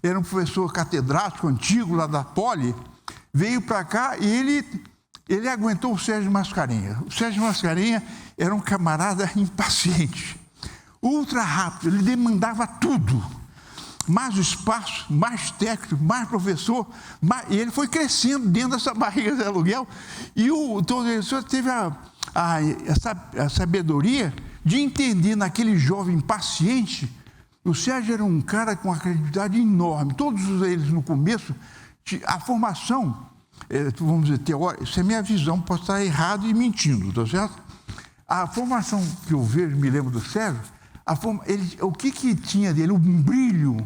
era um professor catedrático antigo lá da Poli, veio para cá e ele aguentou o Sérgio Mascarenhas. O Sérgio Mascarenhas era um camarada impaciente, ultra rápido, ele demandava tudo. Mais espaço, mais técnico, mais professor, e ele foi crescendo dentro dessa barriga de aluguel. E o Teodoro Soto teve a sabedoria de entender naquele jovem paciente. O Sérgio era um cara com uma credibilidade enorme. Todos eles, no começo, a formação, vamos dizer, teórica, isso é minha visão, posso estar errado e mentindo, tá certo? A formação que eu vejo, me lembro do Sérgio, o que tinha dele? Um brilho,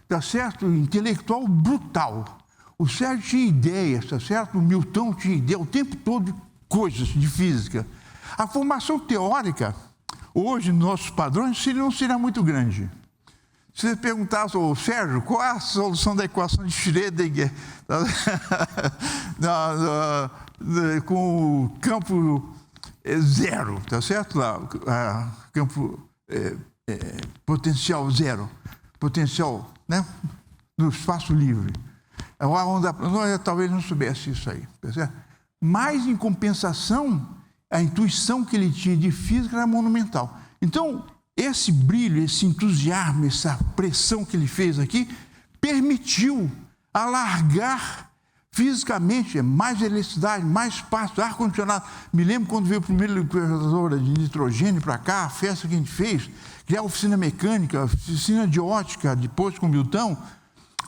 tá certo? Intelectual brutal. O Sérgio tinha ideias, tá certo? O Milton tinha ideia o tempo todo, coisas de física. A formação teórica, hoje, nos nossos padrões, não seria muito grande. Se você perguntasse ao Sérgio, qual é a solução da equação de Schrödinger com o campo zero, tá certo? Lá, campo potencial zero, potencial, né, no espaço livre. A onda, talvez não soubesse isso aí, tá certo? Mas, em compensação, a intuição que ele tinha de física era monumental. Então, esse brilho, esse entusiasmo, essa pressão que ele fez aqui, permitiu alargar fisicamente mais eletricidade, mais espaço, ar-condicionado. Me lembro quando veio o primeiro liquidificador de nitrogênio para cá, a festa que a gente fez, criar a oficina mecânica, a oficina de ótica, depois com o Milton,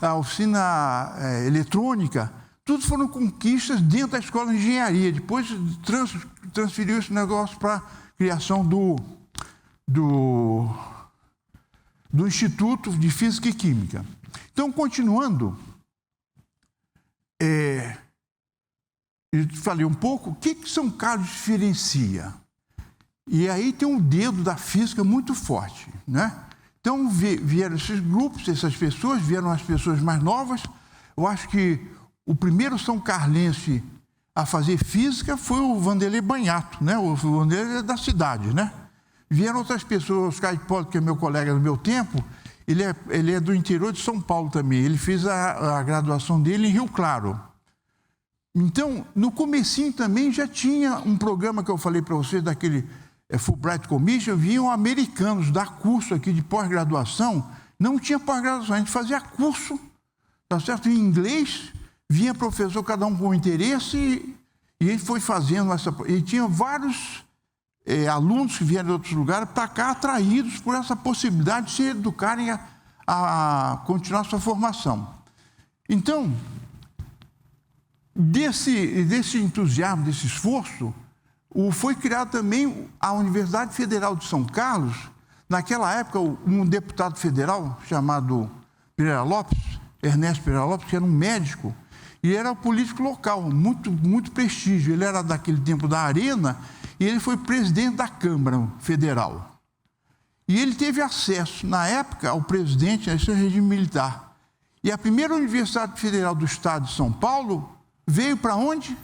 a oficina eletrônica, tudo foram conquistas dentro da escola de engenharia. Depois transferiu esse negócio para a criação do Instituto de Física e Química. Então, continuando, eu falei um pouco o que São Carlos diferencia. E aí tem um dedo da física muito forte, né? Então, vieram esses grupos, essas pessoas, vieram as pessoas mais novas. Eu acho que o primeiro são carlense a fazer física foi o Vanderlei Banhato, né? O Vanderlei é da cidade, né? Vieram outras pessoas, o Oscar Hipólito, que é meu colega do meu tempo, ele é do interior de São Paulo também. Ele fez a graduação dele em Rio Claro. Então, no comecinho também já tinha um programa que eu falei para vocês, daquele Fulbright Commission, vinham americanos dar curso aqui de pós-graduação. Não tinha pós-graduação, a gente fazia curso, tá certo? Em inglês, vinha professor, cada um com interesse, e a gente foi fazendo essa... E tinha vários alunos que vieram de outros lugares para cá, atraídos por essa possibilidade de se educarem a continuar sua formação. Então, desse entusiasmo, desse esforço, foi criado também a Universidade Federal de São Carlos. Naquela época, um deputado federal chamado Pereira Lopes, Ernesto Pereira Lopes, que era um médico, e era político local, muito prestígio. Ele era daquele tempo da Arena, e ele foi presidente da Câmara Federal. E ele teve acesso, na época, ao presidente, a esse regime militar. E a primeira Universidade Federal do Estado de São Paulo veio para onde?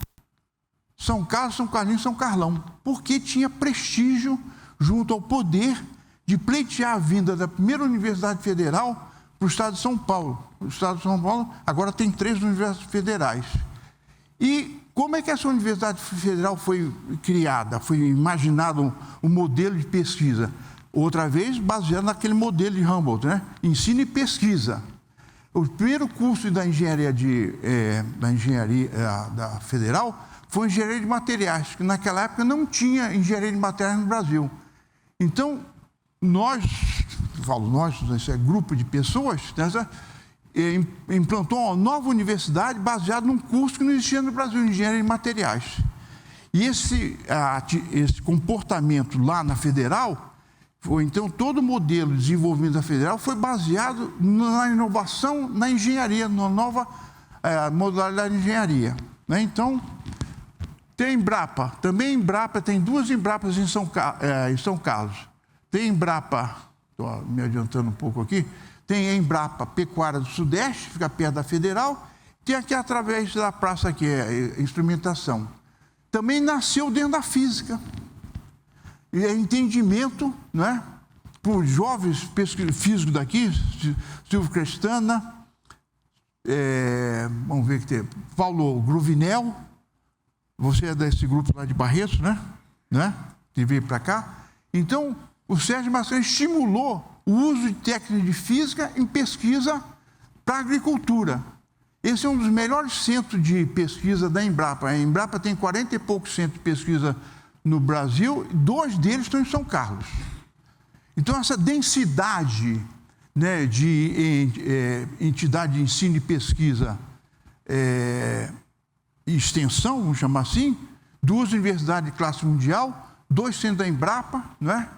São Carlos, São Carlinhos, São Carlão. Porque tinha prestígio junto ao poder de pleitear a vinda da primeira Universidade Federal para o Estado de São Paulo. O Estado de São Paulo agora tem 3 universidades federais. E como é que essa Universidade Federal foi criada? Foi imaginado um modelo de pesquisa. Outra vez, baseado naquele modelo de Humboldt, né? Ensino e pesquisa. O primeiro curso da engenharia da Federal foi engenharia de materiais, que naquela época não tinha engenharia de materiais no Brasil. Então, esse grupo de pessoas, né, implantou uma nova universidade baseada num curso que não existia no Brasil, engenharia de materiais. E esse comportamento lá na Federal, então todo o modelo de desenvolvimento da Federal foi baseado na inovação na engenharia, na nova modalidade de engenharia, né? Então, tem a Embrapa, também a Embrapa, tem 2 Embrapas em São Carlos. Tem a Embrapa, estou me adiantando um pouco aqui, tem a Embrapa Pecuária do Sudeste, fica perto da Federal, tem aqui através da praça que é instrumentação. Também nasceu dentro da física. E é entendimento, né, por jovens físicos daqui, Silvio Crestana, vamos ver que tem, Paulo Gruvinel, você é desse grupo lá de Barretos, né? Que veio para cá. Então, o Sérgio Maçã estimulou o uso de técnicas de física em pesquisa para a agricultura. Esse é um dos melhores centros de pesquisa da Embrapa. A Embrapa tem 40 e poucos centros de pesquisa no Brasil, 2 deles estão em São Carlos. Então, essa densidade, né, de entidade de ensino e pesquisa e extensão, vamos chamar assim, 2 universidades de classe mundial, 2 centros da Embrapa, né?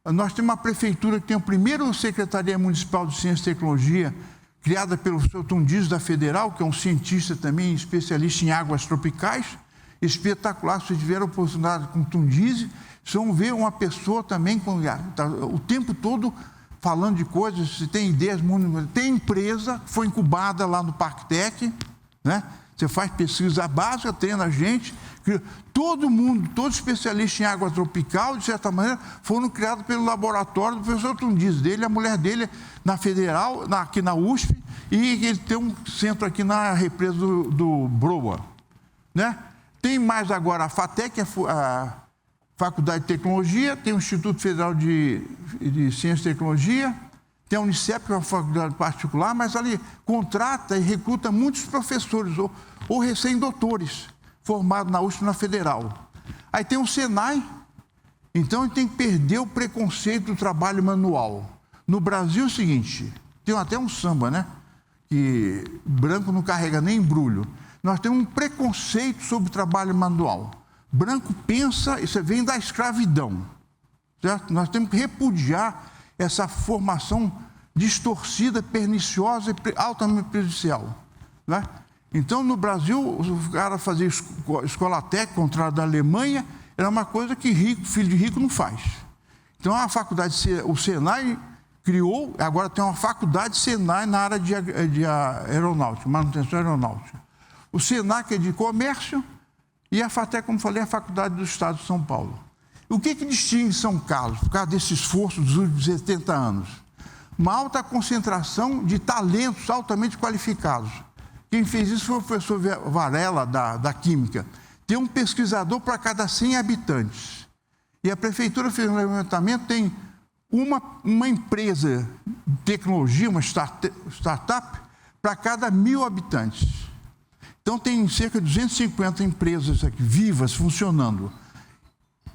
Nós temos uma prefeitura que tem a primeira Secretaria Municipal de Ciência e Tecnologia, criada pelo Sr. Tundiz da Federal, que é um cientista também, especialista em águas tropicais, espetacular. Se tiver a oportunidade com o Tundiz, vocês vão ver uma pessoa também o tempo todo falando de coisas, se tem ideias, tem empresa que foi incubada lá no ParkTech, né? Você faz pesquisa básica, treina a gente, todo mundo, todo especialista em água tropical, de certa maneira, foram criados pelo laboratório do professor Tundiz, dele, a mulher dele na Federal, aqui na USP, e ele tem um centro aqui na represa do Broa, né? Tem mais agora a FATEC, a Faculdade de Tecnologia, tem o Instituto Federal de Ciência e Tecnologia, tem a Unicep, que é uma faculdade particular, mas ali contrata e recruta muitos professores ou recém-doutores, formados na USP e na Federal. Aí tem o Senai, então ele tem que perder o preconceito do trabalho manual. No Brasil é o seguinte, tem até um samba, né? Que branco não carrega nem embrulho. Nós temos um preconceito sobre o trabalho manual. Branco pensa, isso vem da escravidão, certo? Nós temos que repudiar essa formação distorcida, perniciosa e altamente prejudicial, né? Então, no Brasil, o cara fazia escola técnica, contrário da Alemanha, era uma coisa que filho de rico não faz. Então, a faculdade, o Senai criou, agora tem uma faculdade Senai na área de aeronáutica, manutenção aeronáutica. O Senac é de comércio e a FATEC, como falei, é a Faculdade do Estado de São Paulo. O que distingue São Carlos, por causa desse esforço dos últimos 70 anos? Uma alta concentração de talentos altamente qualificados. Quem fez isso foi o professor Varela, da Química. Tem um pesquisador para cada 100 habitantes. E a Prefeitura fez um levantamento, tem uma empresa de tecnologia, uma startup, para cada 1.000 habitantes. Então, tem cerca de 250 empresas aqui, vivas, funcionando.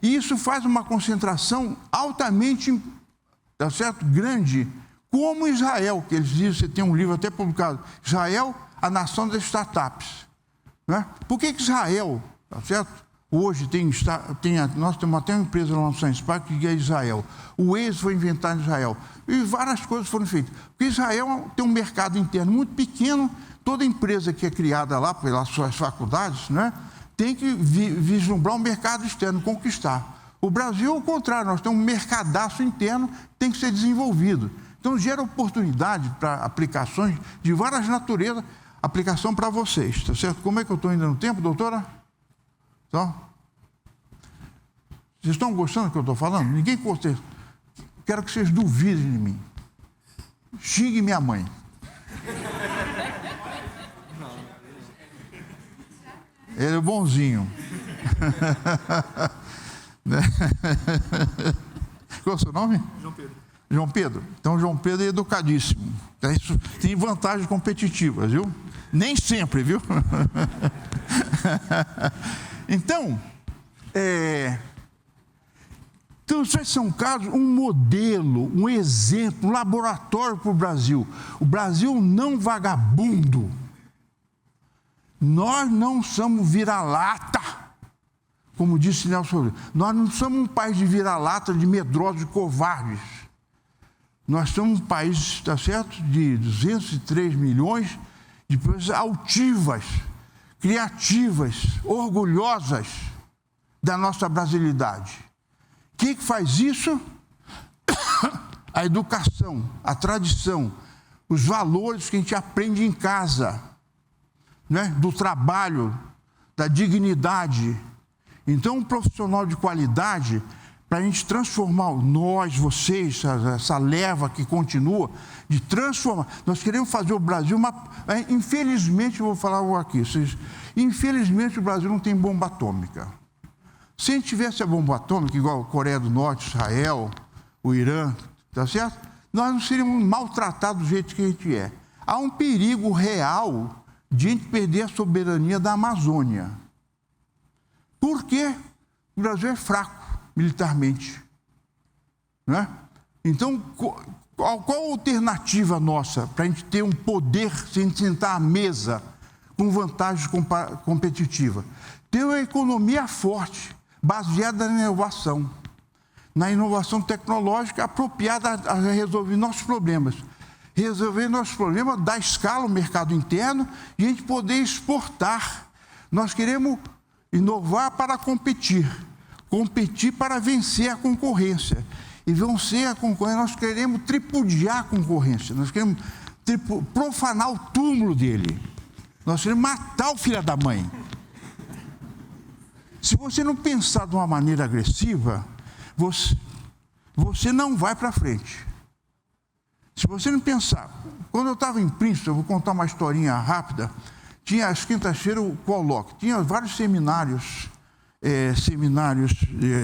E isso faz uma concentração altamente, tá certo? Grande, como Israel, que eles dizem, você tem um livro até publicado, Israel, a nação das startups, né? Por que Israel, tá certo? Hoje nós temos até uma empresa lá no Science Park que é Israel. O Waze foi inventado em Israel. E várias coisas foram feitas. Porque Israel tem um mercado interno muito pequeno, toda empresa que é criada lá pelas suas faculdades, né, tem que vislumbrar um mercado externo, conquistar. O Brasil, ao contrário, nós temos um mercadaço interno que tem que ser desenvolvido. Então, gera oportunidade para aplicações de várias naturezas, aplicação para vocês, tá certo? Como é que eu estou ainda no tempo, doutora? Então, vocês estão gostando do que eu estou falando? Ninguém gosta. Quero que vocês duvidem de mim. Xingue minha mãe. Ele é bonzinho. Qual é o seu nome? João Pedro. João Pedro. Então, João Pedro é educadíssimo. Isso tem vantagens competitivas, viu? Nem sempre, viu? Então, esses são casos, um modelo, um exemplo, um laboratório para o Brasil. O Brasil não vagabundo. Nós não somos vira-lata, como disse Nelson Rodrigues. Nós não somos um país de vira-lata, de medrosos, de covardes. Nós somos um país, está certo, de 203 milhões de pessoas altivas, criativas, orgulhosas da nossa brasilidade. Quem que faz isso? A educação, a tradição, os valores que a gente aprende em casa, né? Do trabalho, da dignidade. Então, um profissional de qualidade, para a gente transformar nós, vocês, essa leva que continua, de transformar. Nós queremos fazer o Brasil infelizmente, eu vou falar algo aqui, infelizmente o Brasil não tem bomba atômica. Se a gente tivesse a bomba atômica, igual a Coreia do Norte, Israel, o Irã, tá certo? Nós não seríamos maltratados do jeito que a gente é. Há um perigo real de a gente perder a soberania da Amazônia. Por quê? O Brasil é fraco militarmente, né? Então, qual a alternativa nossa para a gente ter um poder sem sentar à mesa com vantagem competitiva? Ter uma economia forte, baseada na inovação tecnológica apropriada a resolver nossos problemas. Resolver nossos problemas, dar escala ao mercado interno e a gente poder exportar. Nós queremos inovar para competir para vencer a concorrência. e vão ser a concorrência. Nós queremos tripudiar a concorrência, nós queremos profanar o túmulo dele, nós queremos matar o filho da mãe. Se você não pensar de uma maneira agressiva, você não vai para frente. Se você não pensar... Quando eu estava em Princeton, eu vou contar uma historinha rápida, tinha às quintas-feiras o colóquio, tinha vários seminários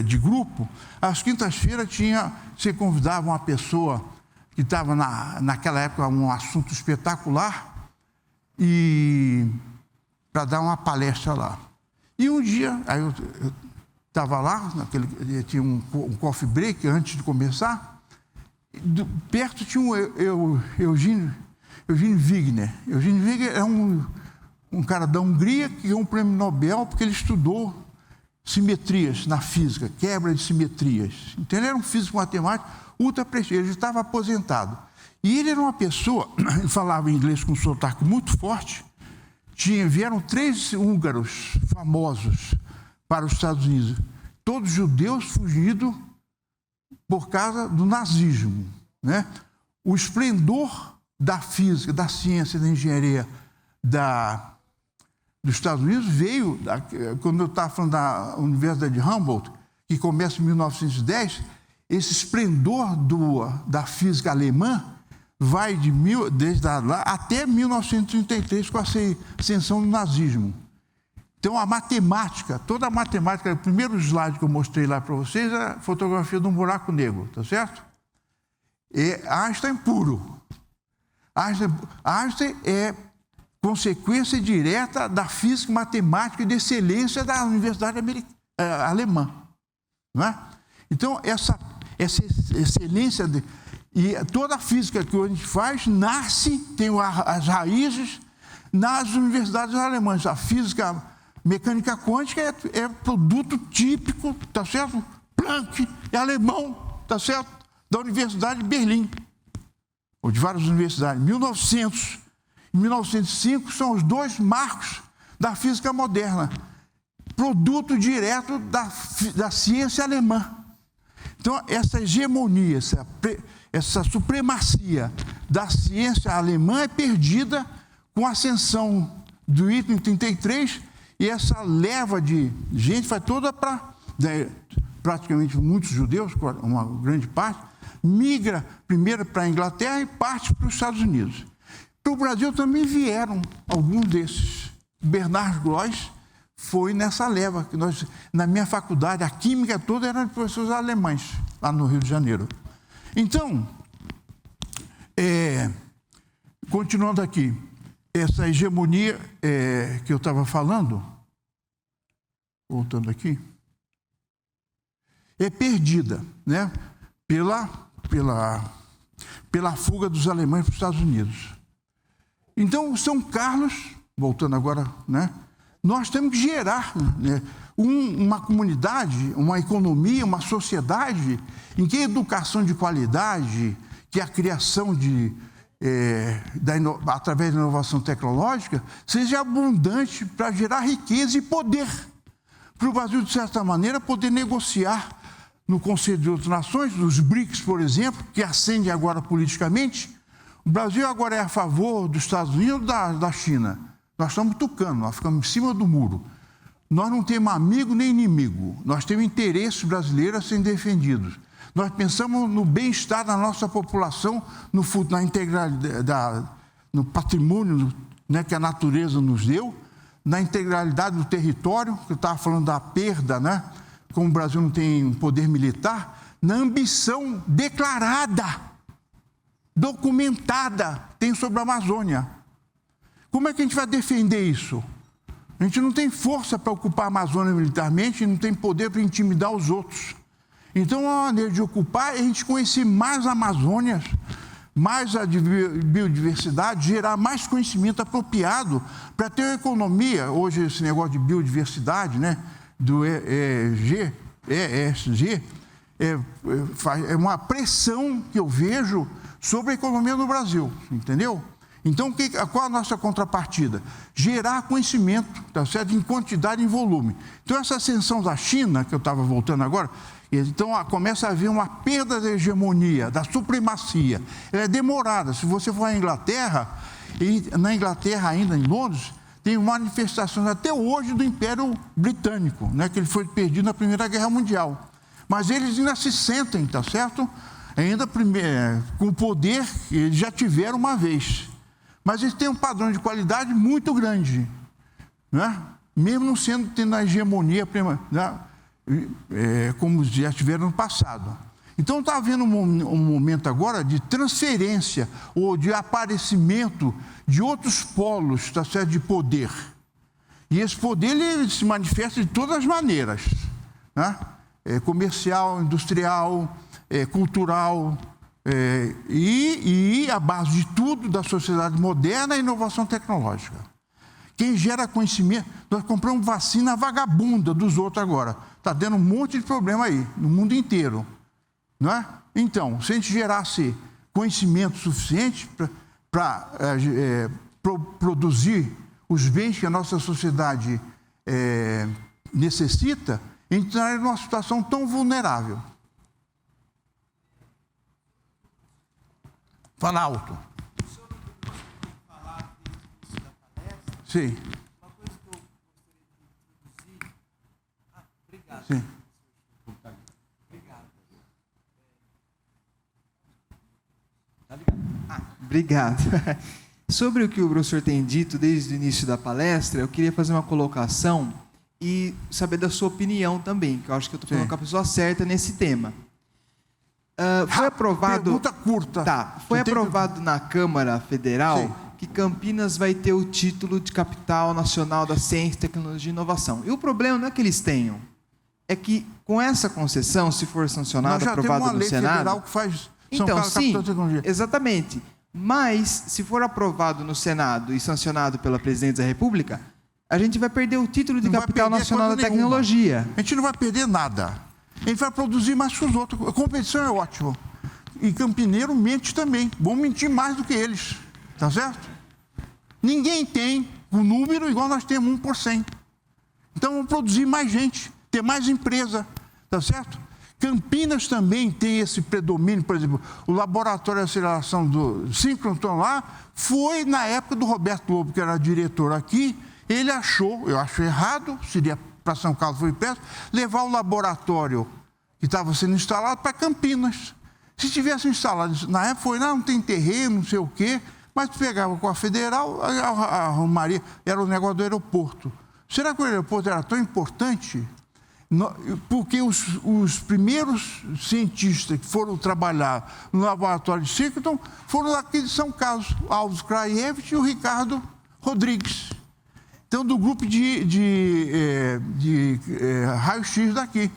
de grupo. Às quintas-feiras você convidava uma pessoa que estava naquela época um assunto espetacular para dar uma palestra lá. E um dia, aí eu estava lá, tinha um coffee break antes de começar, perto tinha Eugene Wigner. Eugene Wigner é um cara da Hungria que ganhou um prêmio Nobel porque ele estudou simetrias na física, quebra de simetrias. Então ele era um físico matemático ultra prestígio, ele estava aposentado. E ele era uma pessoa, ele falava inglês com um sotaque muito forte. Vieram 3 húngaros famosos para os Estados Unidos, todos judeus fugidos por causa do nazismo, né? O esplendor da física, da ciência, da engenharia dos Estados Unidos veio, quando eu estava falando da Universidade de Humboldt, que começa em 1910, esse esplendor da física alemã vai desde lá até 1933, com a ascensão do nazismo. Então, a matemática, toda a matemática, o primeiro slide que eu mostrei lá para vocês é a fotografia de um buraco negro, tá certo? Einstein puro. Einstein é consequência direta da física matemática e de excelência da Universidade Alemã. Não é? Então, essa excelência, e toda a física que a gente faz tem as raízes nas universidades alemãs. A física mecânica quântica é produto típico, tá certo? Planck é alemão, tá certo? Da Universidade de Berlim, ou de várias universidades. 1900 e 1905 são os 2 marcos da física moderna, produto direto da ciência alemã. Então, essa hegemonia, essa supremacia da ciência alemã é perdida com a ascensão do item 33, e essa leva de gente vai toda para... praticamente muitos judeus, uma grande parte, migra primeiro para a Inglaterra e parte para os Estados Unidos. Para o Brasil também vieram alguns desses. Bernard Gross foi nessa leva, que na minha faculdade, a química toda era de professores alemães, lá no Rio de Janeiro. Então, continuando aqui, essa hegemonia que eu estava falando, voltando aqui, é perdida, né, pela fuga dos alemães para os Estados Unidos. Então, São Carlos, voltando agora, né, nós temos que gerar, né, uma comunidade, uma economia, uma sociedade em que a educação de qualidade, que a criação através da inovação tecnológica, seja abundante para gerar riqueza e poder. Para o Brasil, de certa maneira, poder negociar no Conselho de Outras Nações, os BRICS, por exemplo, que ascendem agora politicamente. O Brasil agora é a favor dos Estados Unidos ou da China? Nós estamos tucando, nós ficamos em cima do muro. Nós não temos amigo nem inimigo, nós temos interesses brasileiros a serem defendidos. Nós pensamos no bem-estar da nossa população, na integralidade, no patrimônio, né, que a natureza nos deu, na integralidade do território, que eu estava falando da perda, né, como o Brasil não tem poder militar, na ambição declarada, documentada, tem sobre a Amazônia. Como é que a gente vai defender isso? A gente não tem força para ocupar a Amazônia militarmente, não tem poder para intimidar os outros. Então, a maneira de ocupar é a gente conhecer mais a Amazônia, mais a biodiversidade, gerar mais conhecimento apropriado para ter uma economia. Hoje, esse negócio de biodiversidade, né, do ESG, é uma pressão que eu vejo sobre a economia no Brasil, entendeu? Então, qual a nossa contrapartida? Gerar conhecimento, tá certo? Em quantidade e em volume. Então, essa ascensão da China, que eu estava voltando agora, então começa a haver uma perda da hegemonia, da supremacia. Ela é demorada. Se você for à Inglaterra, e na Inglaterra ainda, em Londres, tem manifestações até hoje do Império Britânico, né, que ele foi perdido na Primeira Guerra Mundial. Mas eles ainda se sentem, tá certo? Ainda com o poder que eles já tiveram uma vez. Mas eles têm um padrão de qualidade muito grande, né? Mesmo não tendo a hegemonia, né? Como já tiveram no passado. Então está havendo um momento agora de transferência ou de aparecimento de outros polos, tá certo, de poder. E esse poder ele se manifesta de todas as maneiras, né? Comercial, industrial, cultural, e a base de tudo da sociedade moderna é a inovação tecnológica. Quem gera conhecimento, nós compramos vacina vagabunda dos outros agora. Está dando um monte de problema aí, no mundo inteiro. Não é? Então, se a gente gerasse conhecimento suficiente para produzir os bens que a nossa sociedade necessita, a gente estaria numa situação tão vulnerável. Fala alto. Sim. Uma coisa que eu gostaria de introduzir. Obrigado. Sim. Obrigado. Sobre o que o professor tem dito desde o início da palestra, eu queria fazer uma colocação e saber da sua opinião também, que eu acho que eu estou falando com a pessoa certa nesse tema. Foi aprovado. Pergunta curta. Tá. Foi aprovado na Câmara Federal que Campinas vai ter o título de capital nacional da ciência, tecnologia e inovação. E o problema não é que eles tenham, é que com essa concessão, se for sancionada, aprovada no Senado. Nós já temos uma lei federal que faz. Então, sim, exatamente. Mas, se for aprovado no Senado e sancionado pela Presidente da República, a gente vai perder o título de capital nacional da tecnologia. A gente não vai perder nada. A gente vai produzir mais que os outros. A competição é ótima. E campineiro mente também. Vão mentir mais do que eles. Tá certo? Ninguém tem um número igual nós temos, 1%. Então, vamos produzir mais gente, ter mais empresa. Tá certo? Campinas também tem esse predomínio, por exemplo, o laboratório de aceleração do Síncroton lá foi na época do Roberto Lobo, que era diretor aqui, ele achou, eu acho errado, seria para São Carlos, foi perto, levar o laboratório que estava sendo instalado para Campinas. Se tivesse instalado, na época foi, não tem terreno, não sei o quê, mas pegava com a federal, arrumaria, era o negócio do aeroporto. Será que o aeroporto era tão importante? Porque os primeiros cientistas que foram trabalhar no laboratório de Síncroton foram daqui de São Carlos, Alves Krajewicz e o Ricardo Rodrigues. Então, do grupo de raio-x daqui.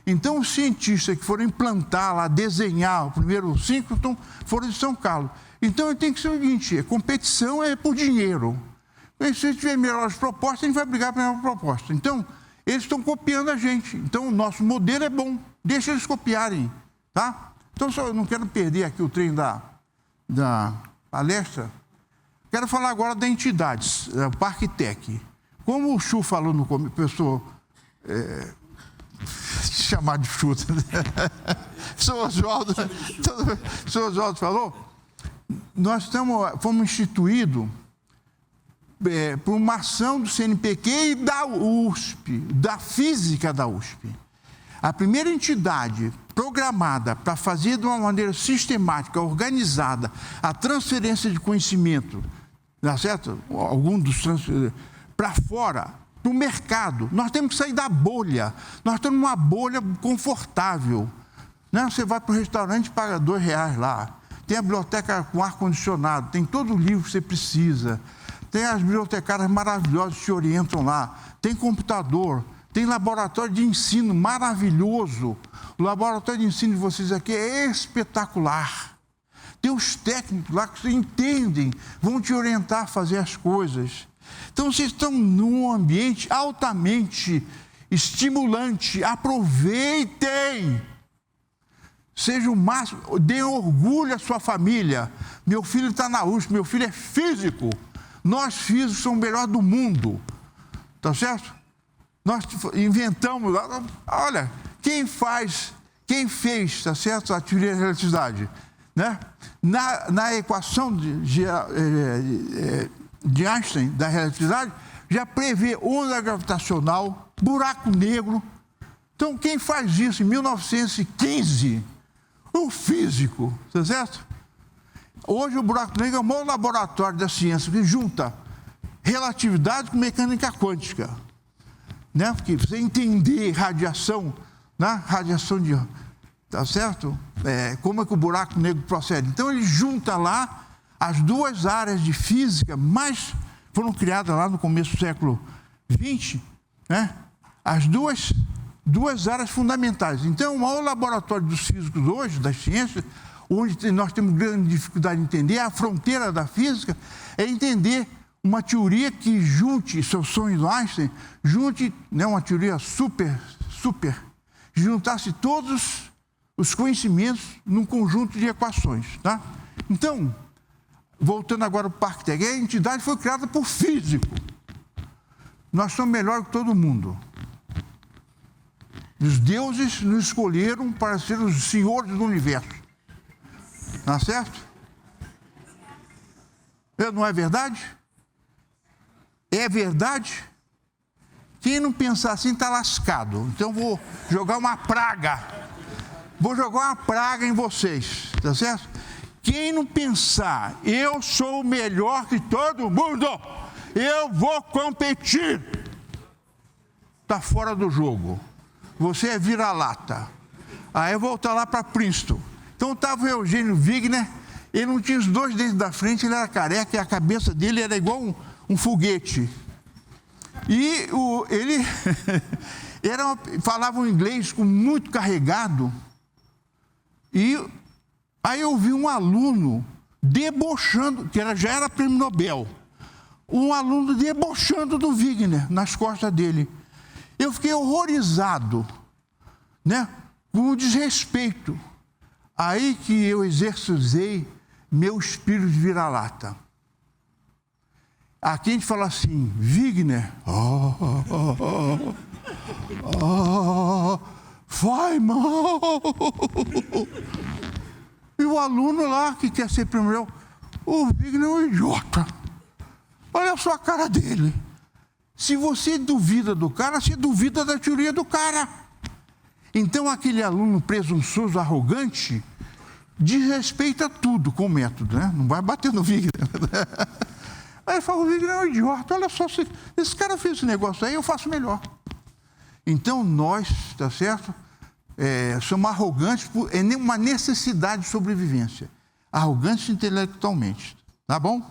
Então, os cientistas que foram implantar lá, desenhar o primeiro Síncroton, foram de São Carlos. Então, tem que ser o seguinte, a competição é por dinheiro. E se tiver melhores propostas, a gente vai brigar pela melhor proposta. Então, eles estão copiando a gente. Então, o nosso modelo é bom. Deixa eles copiarem, tá? Então, só, eu não quero perder aqui o trem da palestra. Quero falar agora da entidades, o Parque Tech. Como o Chu falou no começo, professor... chamar de Chu. O senhor Oswaldo falou, nós fomos instituídos... por uma ação do CNPq e da USP, da física da USP. A primeira entidade programada para fazer de uma maneira sistemática, organizada, a transferência de conhecimento, tá certo? Algum dos para fora, para o mercado. Nós temos que sair da bolha. Nós estamos numa bolha confortável. Né? Você vai para o restaurante e paga R$2 lá. Tem a biblioteca com ar-condicionado, tem todo o livro que você precisa. Tem as bibliotecárias maravilhosas que te orientam lá. Tem computador, tem laboratório de ensino maravilhoso. O laboratório de ensino de vocês aqui é espetacular. Tem os técnicos lá que entendem, vão te orientar a fazer as coisas. Então, vocês estão num ambiente altamente estimulante. Aproveitem! Seja o máximo, dê orgulho à sua família. Meu filho está na USP, meu filho é físico. Nós físicos somos o melhor do mundo. Tá certo? Nós inventamos, olha, quem fez, tá certo, a teoria da relatividade, né? Na equação de Einstein, da relatividade, já prevê onda gravitacional, buraco negro. Então, quem faz isso em 1915? O físico, tá certo? Hoje o buraco negro é o maior laboratório da ciência que junta relatividade com mecânica quântica, né? Porque você entender radiação, né? Radiação de, tá certo? Como é que o buraco negro procede? Então ele junta lá as duas áreas de física mais foram criadas lá no começo do século XX, né? As duas áreas fundamentais. Então, o maior laboratório dos físicos hoje, das ciências, onde nós temos grande dificuldade de entender, a fronteira da física, é entender uma teoria que junte, seu sonho do Einstein, junte, né, uma teoria super, juntasse todos os conhecimentos num conjunto de equações, tá? Então, voltando agora para o Parktec, a entidade foi criada por físico. Nós somos melhores que todo mundo. Os deuses nos escolheram para ser os senhores do universo. Tá certo? Não é verdade? É verdade? Quem não pensar assim está lascado. Então vou jogar uma praga. Vou jogar uma praga em vocês. Tá certo? Quem não pensar, eu sou melhor que todo mundo, eu vou competir, está fora do jogo. Você é vira-lata. Aí eu voltar lá para Princeton. Então estava o Eugênio Wigner, ele não tinha os dois dentes da frente, ele era careca e a cabeça dele era igual um foguete. E ele falava um inglês muito carregado. E aí eu vi um aluno debochando, que já era prêmio Nobel, um aluno debochando do Wigner nas costas dele. Eu fiquei horrorizado, né, com o desrespeito. Aí que eu exercitei meu espírito de vira-lata. Aqui a gente fala assim, Wigner, vai mal. E o aluno lá que quer ser primeiro, o Wigner é um idiota. Olha só a cara dele. Se você duvida do cara, você duvida da teoria do cara. Então, aquele aluno presunçoso, arrogante, desrespeita tudo com o método, né? Não vai bater no Wigner. Aí ele fala, o Wigner é um idiota. Olha só, se esse cara fez esse negócio aí, eu faço melhor. Então, nós, tá certo? Somos arrogantes por uma necessidade de sobrevivência. Arrogantes intelectualmente. Tá bom?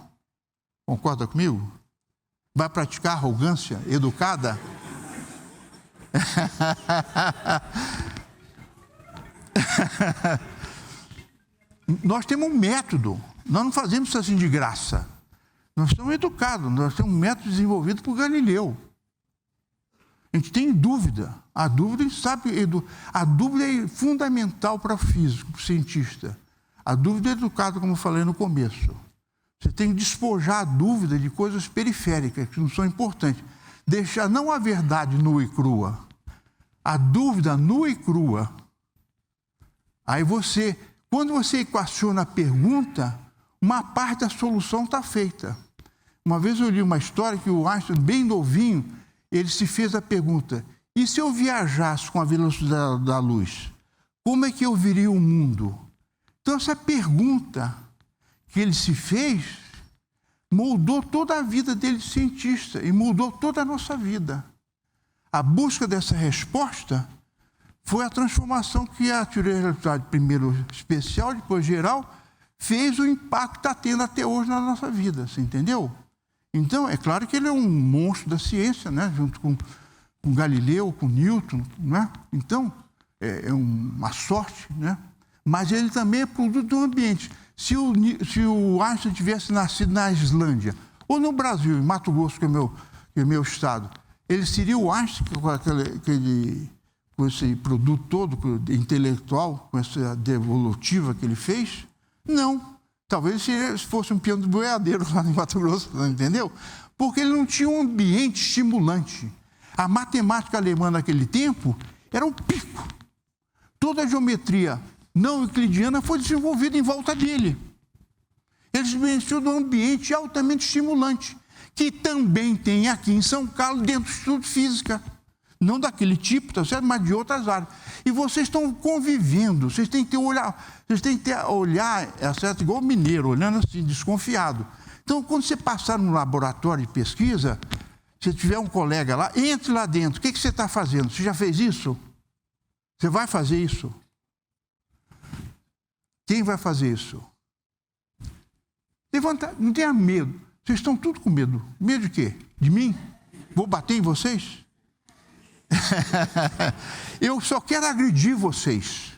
Concorda comigo? Vai praticar arrogância educada? Nós temos um método. Nós não fazemos isso assim de graça. Nós somos educados. Nós temos um método desenvolvido por Galileu. A gente tem dúvida. A dúvida, a gente sabe, a dúvida é fundamental para o físico, para o cientista. A dúvida é educada, como eu falei no começo. Você tem que despojar a dúvida de coisas periféricas, que não são importantes. Deixar não a verdade nua e crua, a dúvida nua e crua. Aí quando você equaciona a pergunta, uma parte da solução está feita. Uma vez eu li uma história que o Einstein, bem novinho, ele se fez a pergunta, e se eu viajasse com a velocidade da luz, como é que eu viria o mundo? Então essa pergunta que ele se fez, moldou toda a vida dele de cientista e moldou toda a nossa vida. A busca dessa resposta foi a transformação que a teoria da relatividade, primeiro especial, depois geral, fez o impacto que está tendo até hoje na nossa vida, você entendeu? Então, é claro que ele é um monstro da ciência, né? Junto com Galileu, com Newton, né? Então, é uma sorte, né? Mas ele também é produto do ambiente. Se o Einstein tivesse nascido na Islândia, ou no Brasil, em Mato Grosso, que é meu estado, ele seria o Einstein com esse produto todo intelectual, com essa devolutiva que ele fez? Não. Talvez se fosse um peão de boiadeiro lá em Mato Grosso, entendeu? Porque ele não tinha um ambiente estimulante. A matemática alemã naquele tempo era um pico. Toda a geometria não euclidiana foi desenvolvida em volta dele. Ele se beneficiou de um ambiente altamente estimulante, que também tem aqui em São Carlos, dentro do Instituto de Física. Não daquele tipo, tá certo? Mas de outras áreas. E vocês estão convivendo, vocês têm que ter olhar, é certo? Igual o mineiro, olhando assim, desconfiado. Então, quando você passar no laboratório de pesquisa, se tiver um colega lá, entre lá dentro. O que você está fazendo? Você já fez isso? Você vai fazer isso? Quem vai fazer isso? Levanta, não tenha medo. Vocês estão tudo com medo. Medo de quê? De mim? Vou bater em vocês? Eu só quero agredir vocês.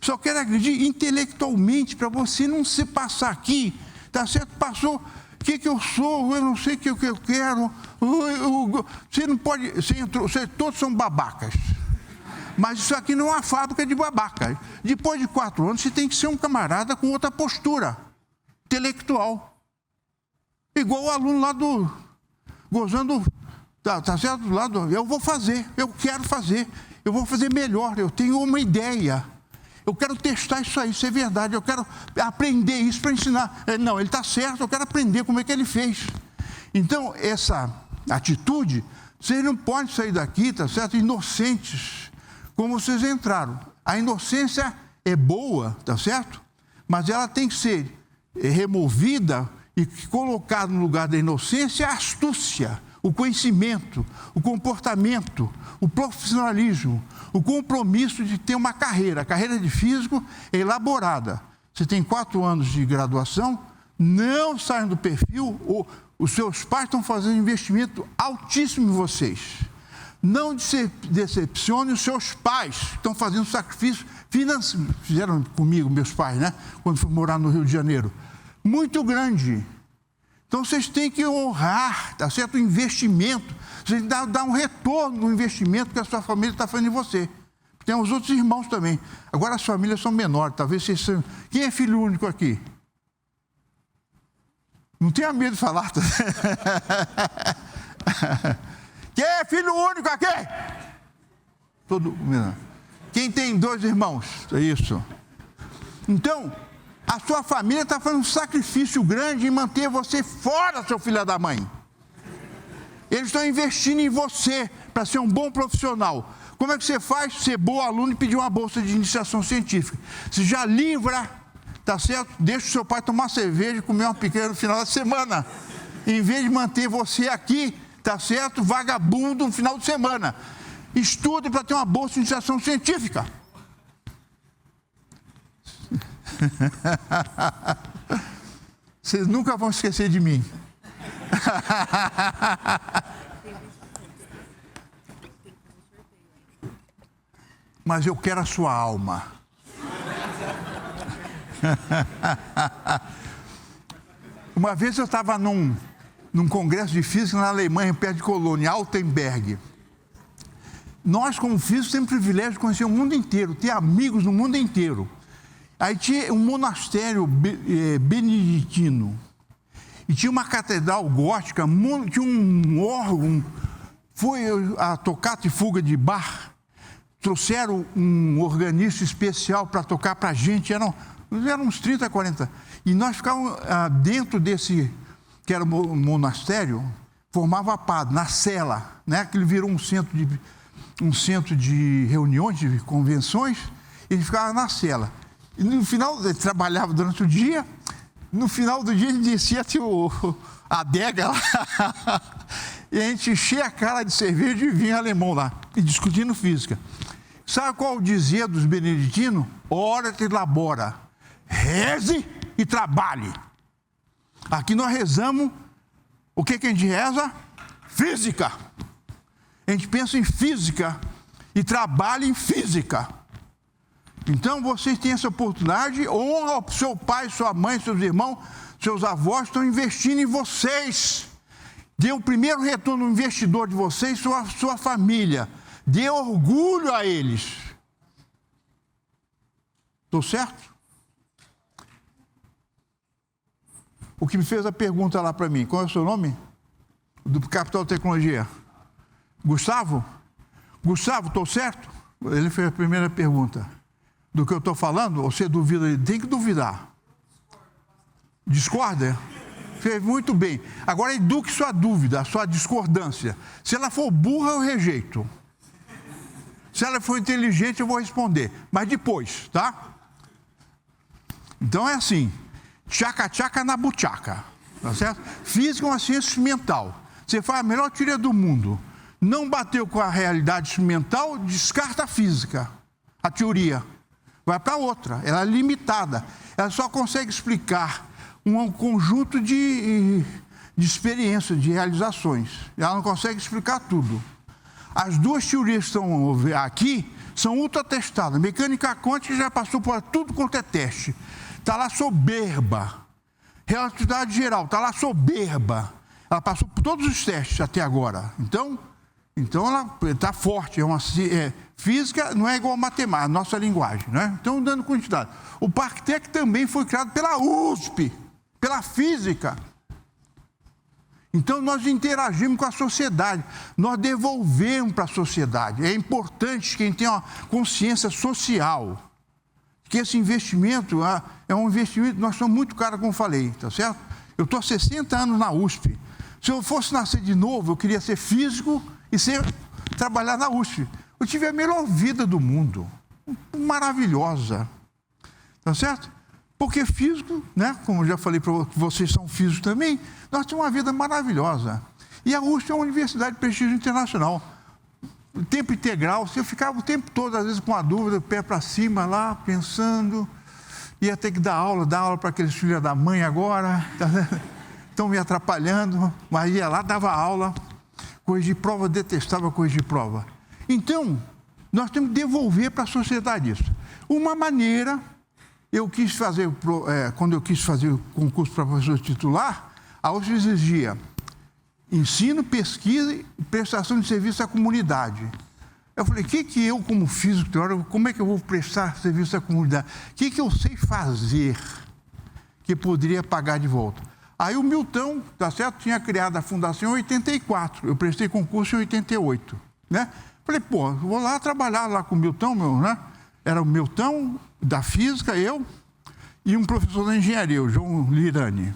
Só quero agredir intelectualmente, para você não se passar aqui, tá certo? Passou, o que eu sou, eu não sei o que eu quero. Você não pode, todos são babacas. Mas isso aqui não é uma fábrica de babacas. Depois de 4 anos, você tem que ser um camarada com outra postura intelectual. Igual o aluno lá gozando, tá certo? Do lado, eu vou fazer, eu quero fazer, eu vou fazer melhor, eu tenho uma ideia. Eu quero testar isso aí, isso é verdade, eu quero aprender isso para ensinar. Não, ele está certo, eu quero aprender como é que ele fez. Então, essa atitude, vocês não podem sair daqui, tá certo? Inocentes, como vocês entraram. A inocência é boa, tá certo? Mas ela tem que ser removida e colocada no lugar da inocência a astúcia, o conhecimento, o comportamento, o profissionalismo, o compromisso de ter uma carreira. A carreira de físico é elaborada. Você tem 4 anos de graduação, não saiam do perfil, os seus pais estão fazendo investimento altíssimo em vocês. Não decepcione os seus pais, que estão fazendo sacrifício financeiro. Fizeram comigo, meus pais, né? Quando fui morar no Rio de Janeiro. Muito grande. Então, vocês têm que honrar, tá certo? O investimento. Vocês têm que dar um retorno no investimento que a sua família está fazendo em você. Tem os outros irmãos também. Agora, as famílias são menores. Talvez vocês sejam... Quem é filho único aqui? Não tenha medo de falar. Tá? Quem é filho único aqui? Todo mundo. Quem tem 2 irmãos? É isso. Então... A sua família está fazendo um sacrifício grande em manter você fora, seu filho da mãe. Eles estão investindo em você para ser um bom profissional. Como é que você faz? Ser bom aluno e pedir uma bolsa de iniciação científica. Você já livra, tá certo? Deixa o seu pai tomar cerveja e comer uma picanha no final da semana. Em vez de manter você aqui, tá certo? Vagabundo no final de semana. Estude para ter uma bolsa de iniciação científica. Vocês nunca vão esquecer de mim. Mas eu quero a sua alma. Uma vez eu estava num congresso de física na Alemanha, perto de Colônia, Altenberg. Nós, como físicos, temos o privilégio de conhecer o mundo inteiro, ter amigos no mundo inteiro. Aí tinha um monastério beneditino, e tinha uma catedral gótica, tinha um órgão, foi a tocata e fuga de Bach, trouxeram um organista especial para tocar para a gente, eram uns 30, 40, e nós ficávamos dentro desse, que era um monastério, formava padre, na cela, né, que ele virou um centro de reuniões, de convenções, ele ficava na cela. E no final, ele trabalhava durante o dia, no final do dia ele descia a adega lá, e a gente enchia a cara de cerveja e vinho alemão lá, e discutindo física. Sabe qual o dizer dos beneditinos? Ora que labora, reze e trabalhe. Aqui nós rezamos, o que a gente reza? Física. A gente pensa em física e trabalha em física. Então, vocês têm essa oportunidade, honra seu pai, sua mãe, seus irmãos, seus avós estão investindo em vocês. Dê o primeiro retorno ao investidor de vocês, sua família. Dê orgulho a eles. Estou certo? O que me fez a pergunta lá para mim, qual é o seu nome? Do Capital Tecnologia. Gustavo? Gustavo, estou certo? Ele fez a primeira pergunta. Do que eu estou falando, você duvida? Ele tem que duvidar. Discorda? Fez muito bem. Agora eduque sua dúvida, sua discordância. Se ela for burra, eu rejeito. Se ela for inteligente, eu vou responder. Mas depois, tá? Então é assim. Tchaca-tchaca na buchaca. Tá certo? Física é uma ciência experimental. Você faz a melhor teoria do mundo. Não bateu com a realidade experimental, descarta a física, a teoria. Vai para outra. Ela é limitada. Ela só consegue explicar um conjunto de experiências, de realizações. Ela não consegue explicar tudo. As duas teorias que estão aqui são ultratestadas. Mecânica quântica já passou por tudo quanto é teste. Está lá soberba. Relatividade geral, está lá soberba. Ela passou por todos os testes até agora. Então ela está forte. Física não é igual a matemática, a nossa linguagem, né? Então, dando quantidade. O ParkTech também foi criado pela USP, pela física. Então, nós interagimos com a sociedade, nós devolvemos para a sociedade. É importante quem tem uma consciência social, que esse investimento é um investimento, nós somos muito caros, como falei, tá certo? Eu estou há 60 anos na USP. Se eu fosse nascer de novo, eu queria ser físico e trabalhar na USP. Eu tive a melhor vida do mundo, maravilhosa, tá certo? Porque físico, né, como eu já falei para vocês, são físicos também, nós temos uma vida maravilhosa. E a USP é uma universidade de prestígio internacional. Tempo integral, você ficava o tempo todo, às vezes com uma dúvida, pé para cima lá, pensando, ia ter que dar aula para aqueles filhos da mãe agora, estão me atrapalhando, mas ia lá, dava aula, corrigir prova, detestava corrigir prova. Então, nós temos que devolver para a sociedade isso. Uma maneira, quando eu quis fazer o concurso para professor titular, a USP exigia ensino, pesquisa e prestação de serviço à comunidade. Eu falei, que eu, como físico teórico, como é que eu vou prestar serviço à comunidade? O que eu sei fazer que poderia pagar de volta? Aí o Milton, tá certo, tinha criado a fundação em 84. Eu prestei concurso em 88, né? Falei, vou lá trabalhar lá com o Milton, né? Era o Milton da física, eu, e um professor da engenharia, o João Lirani.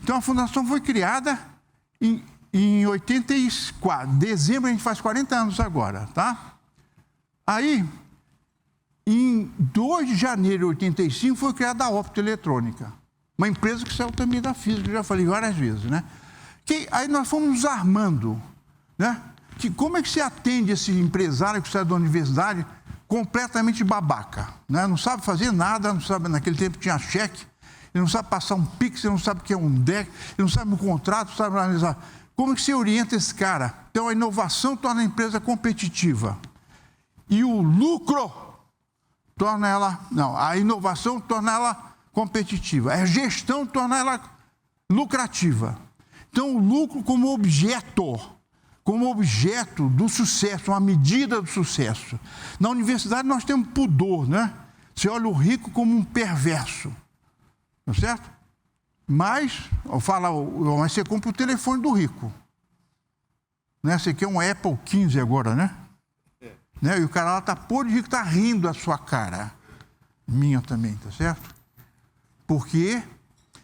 Então a fundação foi criada em 84. Dezembro a gente faz 40 anos agora, tá? Aí, em 2 de janeiro de 85, foi criada a Optoeletrônica. Uma empresa que saiu também da física, já falei várias vezes, né? Aí nós fomos nos armando, né? Como é que se atende esse empresário que sai da universidade completamente babaca, né? Não sabe fazer nada, não sabe, naquele tempo tinha cheque, ele não sabe passar um Pix, ele não sabe o que é um DEC, ele não sabe um contrato, não sabe analisar. Como é que se orienta esse cara? Então, a inovação torna a empresa competitiva. E o lucro torna ela... Não, a inovação torna ela competitiva. A gestão torna ela lucrativa. Então, o lucro como objeto do sucesso, uma medida do sucesso. Na universidade, nós temos pudor, né? Você olha o rico como um perverso. Não é certo? Mas, mas você compra o telefone do rico. Né? Você quer um Apple 15 agora, né? Né? E o cara lá está podre de rico, está rindo da sua cara. Minha também, tá certo? Porque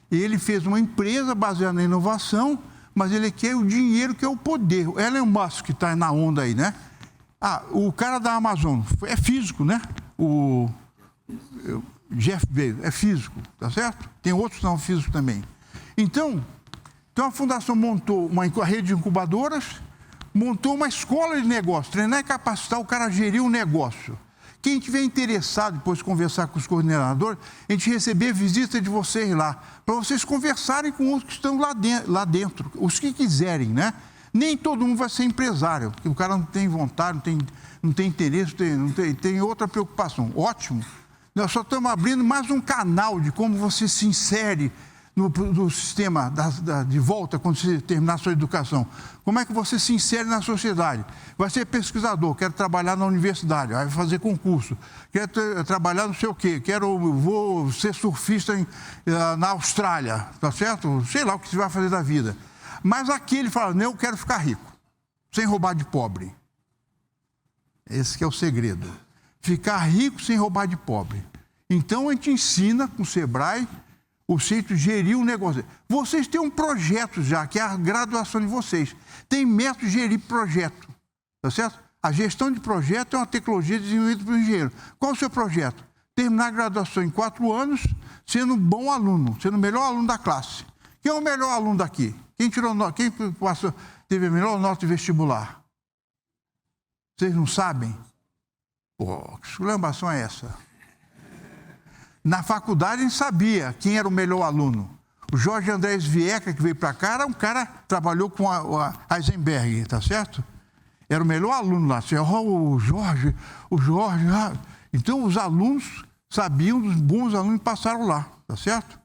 ele fez uma empresa baseada na inovação, mas ele quer o dinheiro, que é o poder. O Elon Musk, que está na onda aí, né? O cara da Amazon é físico, né? O Jeff Bezos é físico, tá certo? Tem outros que são físicos também. Então a fundação montou uma rede de incubadoras, montou uma escola de negócio, treinar e capacitar o cara a gerir o negócio. Quem tiver interessado, depois de conversar com os coordenadores, a gente receber visita de vocês lá, para vocês conversarem com os que estão lá dentro, os que quiserem, né? Nem todo mundo vai ser empresário, porque o cara não tem vontade, não tem interesse, tem outra preocupação. Ótimo. Nós só estamos abrindo mais um canal de como você se insere no sistema de volta, quando você terminar a sua educação? Como é que você se insere na sociedade? Vai ser pesquisador, quero trabalhar na universidade, vai fazer concurso, quero trabalhar não sei o quê, vou ser surfista na Austrália, tá certo? Sei lá o que você vai fazer da vida. Mas aqui ele fala, não, eu quero ficar rico, sem roubar de pobre. Esse que é o segredo. Ficar rico sem roubar de pobre. Então a gente ensina com o Sebrae o jeito de gerir o negócio. Vocês têm um projeto já, que é a graduação de vocês. Tem método de gerir projeto, tá certo? A gestão de projeto é uma tecnologia desenvolvida pelo engenheiro. Qual é o seu projeto? Terminar a graduação em 4 anos, sendo um bom aluno, sendo o melhor aluno da classe. Quem é o melhor aluno daqui? Quem teve a melhor nota de vestibular? Vocês não sabem? Pô, que esculambação é essa? Na faculdade a gente sabia quem era o melhor aluno. O Jorge Andrés Vieca, que veio para cá, era um cara que trabalhou com a Heisenberg, tá certo? Era o melhor aluno lá. O Jorge. Então os alunos sabiam, os bons alunos passaram lá, tá certo?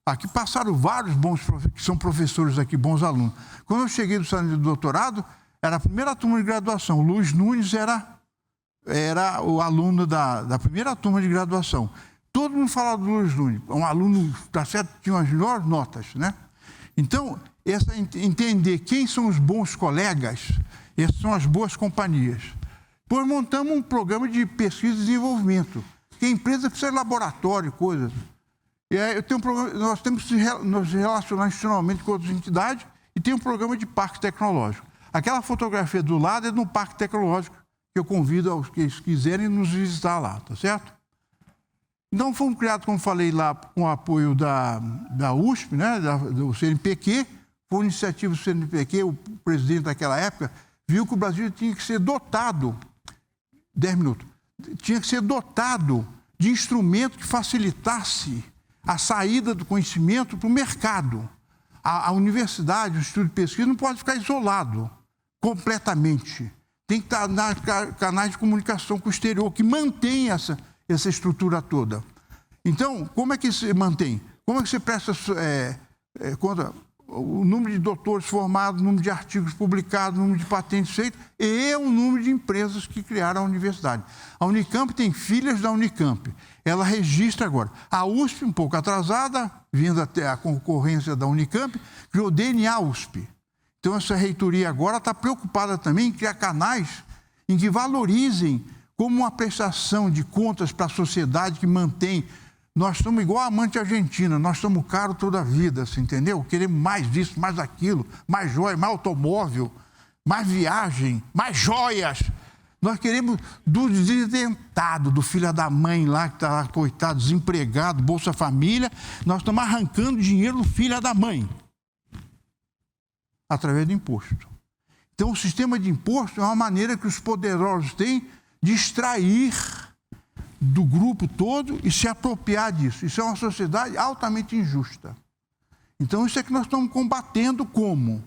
Aqui passaram vários bons, que são professores aqui, bons alunos. Quando eu cheguei do salão de doutorado, era a primeira turma de graduação. O Luiz Nunes era o aluno da primeira turma de graduação. Todo mundo falava do Luiz Nunes, um aluno, tá certo, tinha as melhores notas, né? Então, entender quem são os bons colegas, essas são as boas companhias. Depois montamos um programa de pesquisa e desenvolvimento, que a empresa precisa de laboratório, coisas. E aí nós temos que nos relacionar institucionalmente com outras entidades e tem um programa de parque tecnológico. Aquela fotografia do lado é no parque tecnológico, que eu convido aos que quiserem nos visitar lá, tá certo? Então, fomos criados, como falei lá, com o apoio da USP, né, do CNPq, foi uma iniciativa do CNPq, o presidente daquela época viu que o Brasil tinha que ser dotado, 10 minutos, tinha que ser dotado de instrumento que facilitasse a saída do conhecimento para o mercado. A universidade, o Instituto de Pesquisa, não pode ficar isolado completamente. Tem que estar nas canais de comunicação com o exterior, que mantém essa estrutura toda. Então, como é que se mantém? Como é que você presta conta? O número de doutores formados, o número de artigos publicados, o número de patentes feitas e o número de empresas que criaram a universidade. A Unicamp tem filhas da Unicamp. Ela registra agora. A USP, um pouco atrasada, vindo até a concorrência da Unicamp, criou o DNA USP. Então, essa reitoria agora está preocupada também em criar canais em que valorizem como uma prestação de contas para a sociedade que mantém. Nós somos igual a amante argentina, nós somos caros toda a vida, você entendeu? Queremos mais disso, mais daquilo, mais joia, mais automóvel, mais viagem, mais joias. Nós queremos do desdentado, do filho da mãe lá, que está lá, coitado, desempregado, Bolsa Família. Nós estamos arrancando dinheiro do filho da mãe, através do imposto. Então, o sistema de imposto é uma maneira que os poderosos têm de extrair do grupo todo e se apropriar disso. Isso é uma sociedade altamente injusta. Então, isso é que nós estamos combatendo como?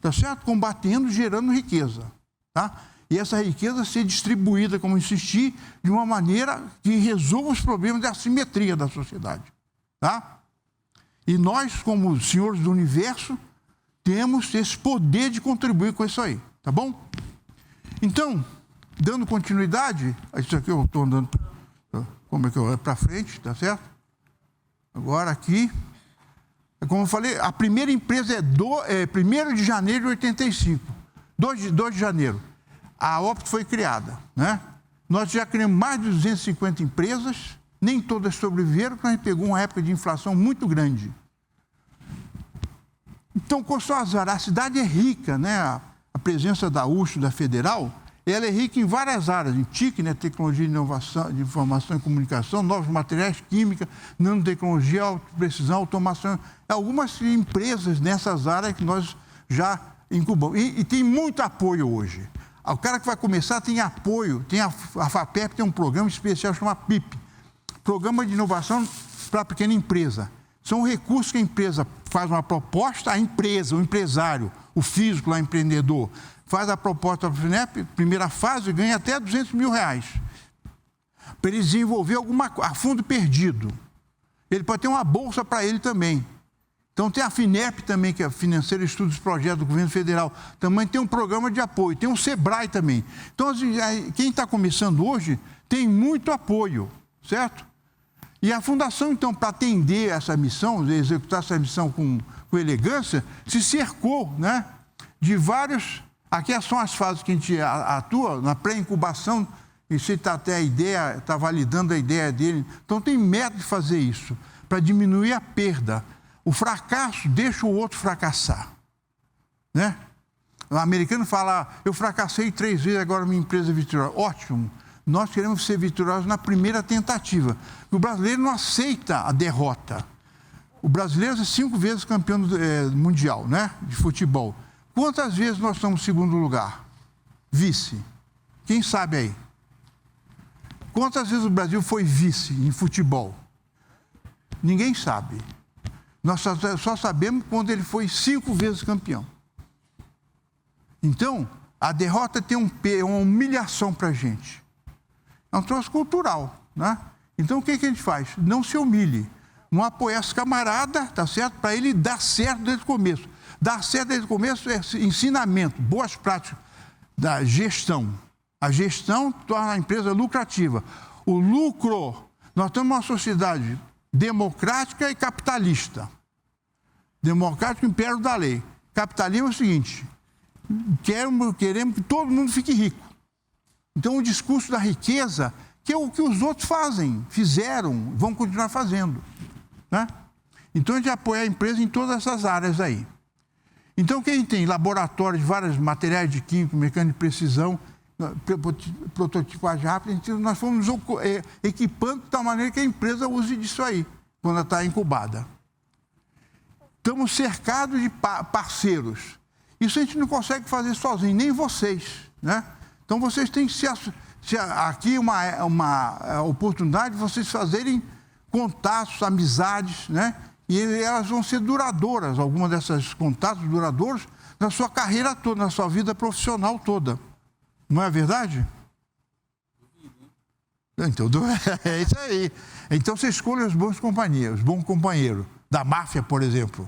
Tá certo? Combatendo, gerando riqueza. Tá? E essa riqueza ser distribuída, como insisti, de uma maneira que resolva os problemas da assimetria da sociedade. Tá? E nós, como senhores do universo, temos esse poder de contribuir com isso aí. Tá bom? Então, dando continuidade, isso aqui eu estou andando, como é que eu para frente, tá certo? Agora aqui, como eu falei, a primeira empresa é 1º de janeiro de 85, 2 de janeiro. A Opto foi criada, né? Nós já criamos mais de 250 empresas, nem todas sobreviveram, porque a gente pegou uma época de inflação muito grande. Então, a cidade é rica, né? A presença da USP, da Federal, ela é rica em várias áreas, em TIC, né? Tecnologia de inovação, de informação e comunicação, novos materiais, química, nanotecnologia, alta precisão, automação. Algumas empresas nessas áreas que nós já incubamos. E tem muito apoio hoje. O cara que vai começar tem apoio, tem a FAPESP tem um programa especial chamado PIP, Programa de Inovação para a Pequena Empresa. São recursos que a empresa faz uma proposta, a empresa, o empresário, o físico lá, empreendedor, faz a proposta para o FINEP, primeira fase, ganha até R$200 mil, para ele desenvolver a fundo perdido. Ele pode ter uma bolsa para ele também. Então tem a FINEP também, que é Financeiro Estudos e Projetos do Governo Federal. Também tem um programa de apoio. Tem o SEBRAE também. Então, quem está começando hoje tem muito apoio, certo? E a Fundação, então, para atender essa missão, executar essa missão com elegância, se cercou, né, de vários... Aqui são as fases que a gente atua, na pré-incubação, e você está até a ideia, está validando a ideia dele. Então, tem método de fazer isso, para diminuir a perda. O fracasso deixa o outro fracassar, né? O americano fala, eu fracassei 3 vezes, agora minha empresa é vitoriosa. Ótimo, nós queremos ser vitoriosos na primeira tentativa. O brasileiro não aceita a derrota. O brasileiro é 5 vezes campeão mundial, né, de futebol. Quantas vezes nós estamos em segundo lugar? Vice. Quem sabe aí? Quantas vezes o Brasil foi vice em futebol? Ninguém sabe. Nós só sabemos quando ele foi 5 vezes campeão. Então, a derrota tem uma humilhação para a gente. É um troço cultural, né? Então, o que a gente faz? Não se humilhe. Não apoia esse camarada, tá certo? Para ele dar certo desde o começo. Dar certo desde o começo é ensinamento, boas práticas da gestão. A gestão torna a empresa lucrativa. O lucro, nós temos uma sociedade democrática e capitalista. Democrático, império da lei. Capitalismo é o seguinte, queremos que todo mundo fique rico. Então, o discurso da riqueza, que é o que os outros fizeram, vão continuar fazendo, né? Então, a gente apoia a empresa em todas essas áreas aí. Então, quem tem laboratório de vários materiais de química, mecânica de precisão, prototipagem rápida, nós fomos equipando de tal maneira que a empresa use disso aí, quando ela está incubada. Estamos cercados de parceiros. Isso a gente não consegue fazer sozinho, nem vocês, né? Então, vocês têm que aqui uma oportunidade de vocês fazerem contatos, amizades, né? E elas vão ser duradouras, algumas dessas contatos duradouros, na sua carreira toda, na sua vida profissional toda. Não é verdade? Então, é isso aí. Então, você escolhe os bons companheiros, bom companheiro. Da máfia, por exemplo.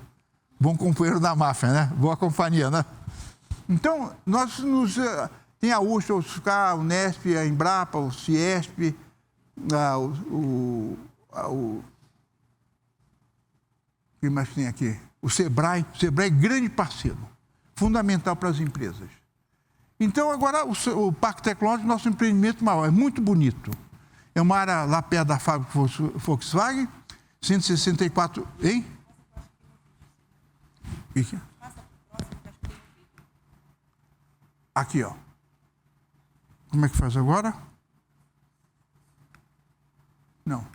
Bom companheiro da máfia, né? Boa companhia, né? Então, tem a USP, o SUCA, a Unesp, a Embrapa, o Ciesp, o que mais tem aqui? O SEBRAE. O SEBRAE é grande parceiro, fundamental para as empresas. Então, agora, o Parque Tecnológico, nosso empreendimento maior, é muito bonito. É uma área lá perto da fábrica Volkswagen, 164... Hein? Aqui, ó. Como é que faz agora? Não.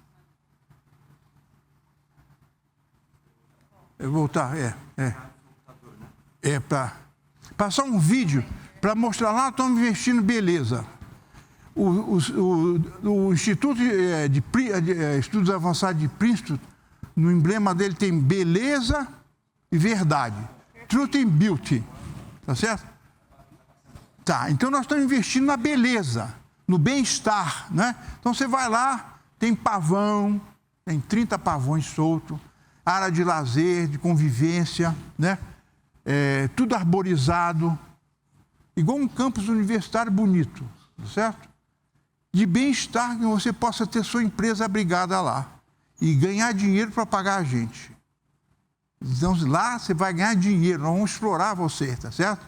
Eu vou voltar, É para passar um vídeo para mostrar lá, estamos investindo beleza. O Instituto de Estudos Avançados de Princeton, no emblema dele tem beleza e verdade. Truth and Beauty. Tá certo? Tá, então nós estamos investindo na beleza, no bem-estar, né? Então você vai lá, tem pavão, tem 30 pavões soltos, área de lazer, de convivência, né? Tudo arborizado, igual um campus universitário bonito, certo? De bem-estar, que você possa ter sua empresa abrigada lá e ganhar dinheiro para pagar a gente. Então, lá você vai ganhar dinheiro, nós vamos explorar você, tá certo?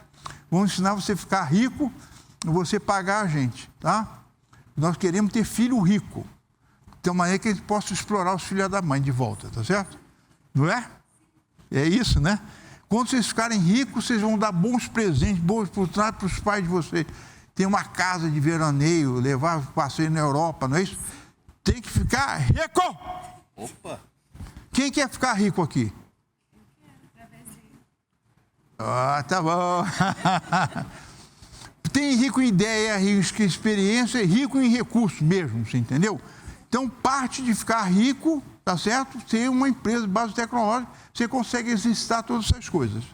Vamos ensinar você a ficar rico e você pagar a gente, tá? Nós queremos ter filho rico, de uma maneira que a gente possa explorar os filhos da mãe de volta, tá certo? Não é? É isso, né? Quando vocês ficarem ricos, vocês vão dar bons presentes, boas oportunidades para os pais de vocês. Tem uma casa de veraneio, levar passeio na Europa, não é isso? Tem que ficar rico! Opa! Quem quer ficar rico aqui? Ah, tá bom. Tem rico em ideia, rico em experiência, rico em recursos mesmo, você entendeu? Então, parte de ficar rico, tá certo? Ter uma empresa de base tecnológica, você consegue exercitar todas essas coisas.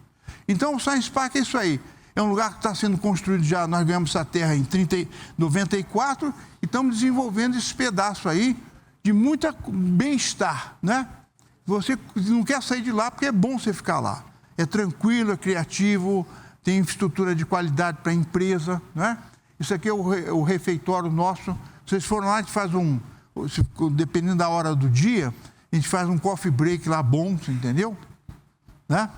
Então, o Science Park é isso aí. É um lugar que está sendo construído já, nós ganhamos essa terra em 94 e estamos desenvolvendo esse pedaço aí de muito bem-estar, né? Você não quer sair de lá porque é bom você ficar lá. É tranquilo, é criativo, tem infraestrutura de qualidade para a empresa, né? Isso aqui é o refeitório nosso. Vocês foram lá, a gente faz dependendo da hora do dia, a gente faz um coffee break lá bom, você entendeu? Né?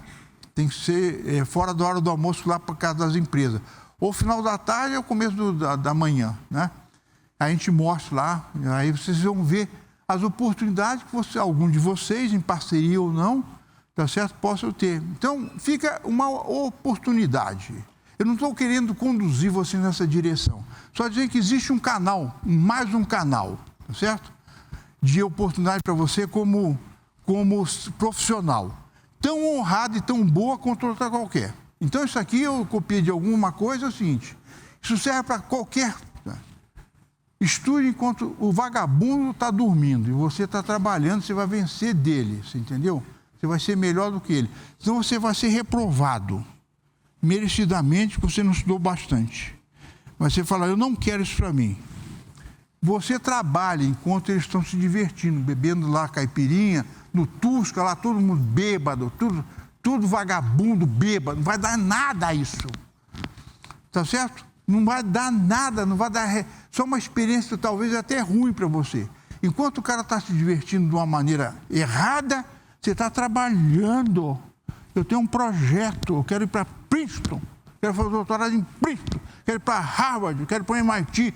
Tem que ser fora da hora do almoço lá para casa das empresas. Ou final da tarde ou começo da manhã, né? A gente mostra lá, aí vocês vão ver as oportunidades que algum de vocês, em parceria ou não, tá certo, possam ter. Então, fica uma oportunidade. Eu não estou querendo conduzir você nessa direção. Só dizer que existe um canal, mais um canal, tá certo? De oportunidade para você como profissional. Tão honrada e tão boa quanto outra qualquer. Então, isso aqui eu copiei de alguma coisa, é o seguinte, isso serve para qualquer... Estude enquanto o vagabundo está dormindo e você está trabalhando, você vai vencer dele, você entendeu? Você vai ser melhor do que ele. Então, você vai ser reprovado. Merecidamente, porque você não estudou bastante. Mas você fala, eu não quero isso para mim. Você trabalha enquanto eles estão se divertindo, bebendo lá caipirinha, no Tusca, lá todo mundo bêbado, tudo vagabundo, bêbado, não vai dar nada a isso. Tá certo? Não vai dar nada, não vai dar... Só uma experiência talvez até ruim para você. Enquanto o cara está se divertindo de uma maneira errada, você está trabalhando. Eu tenho um projeto, eu quero ir para Princeton, quero fazer doutorado em Princeton, quero ir para Harvard, quero ir para MIT,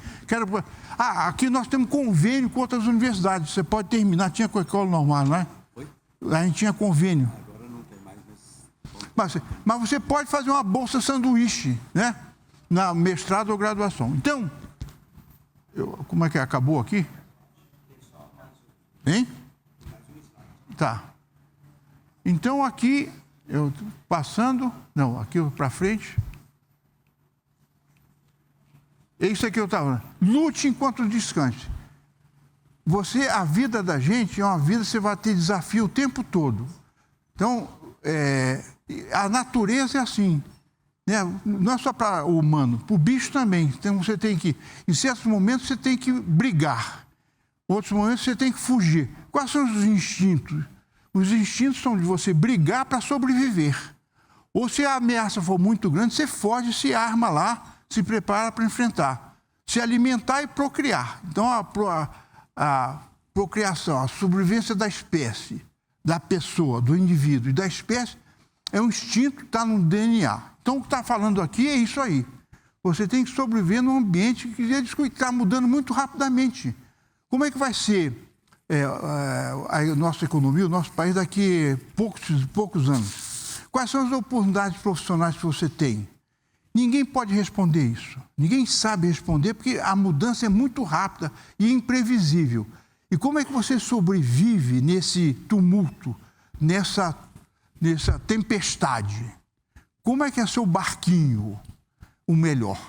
aqui nós temos convênio com outras universidades, você pode terminar, tinha com a escola normal, não é? Oi? A gente tinha convênio. Agora não tem mais. Mas você pode fazer uma bolsa sanduíche, né? Na mestrado ou graduação. Então, como é que acabou aqui? Hein? Tá. Então, aqui, eu passando... Não, aqui para frente. É isso aqui que eu estava... Lute enquanto descanse. A vida da gente é uma vida, você vai ter desafio o tempo todo. Então, a natureza é assim. Não é só para o humano, para o bicho também. Então, você tem que... Em certos momentos, você tem que brigar. Em outros momentos, você tem que fugir. Quais são os instintos? Os instintos são de você brigar para sobreviver. Ou se a ameaça for muito grande, você foge, se arma lá, se prepara para enfrentar. Se alimentar e procriar. Então, a procriação, a sobrevivência da espécie, da pessoa, do indivíduo e da espécie, é um instinto que está no DNA. Então, o que está falando aqui é isso aí. Você tem que sobreviver num ambiente que está mudando muito rapidamente. Como é que vai ser a nossa economia, o nosso país daqui a poucos anos? Quais são as oportunidades profissionais que você tem? Ninguém pode responder isso. Ninguém sabe responder porque a mudança é muito rápida e imprevisível. E como é que você sobrevive nesse tumulto, nessa tempestade? Como é que é seu barquinho o melhor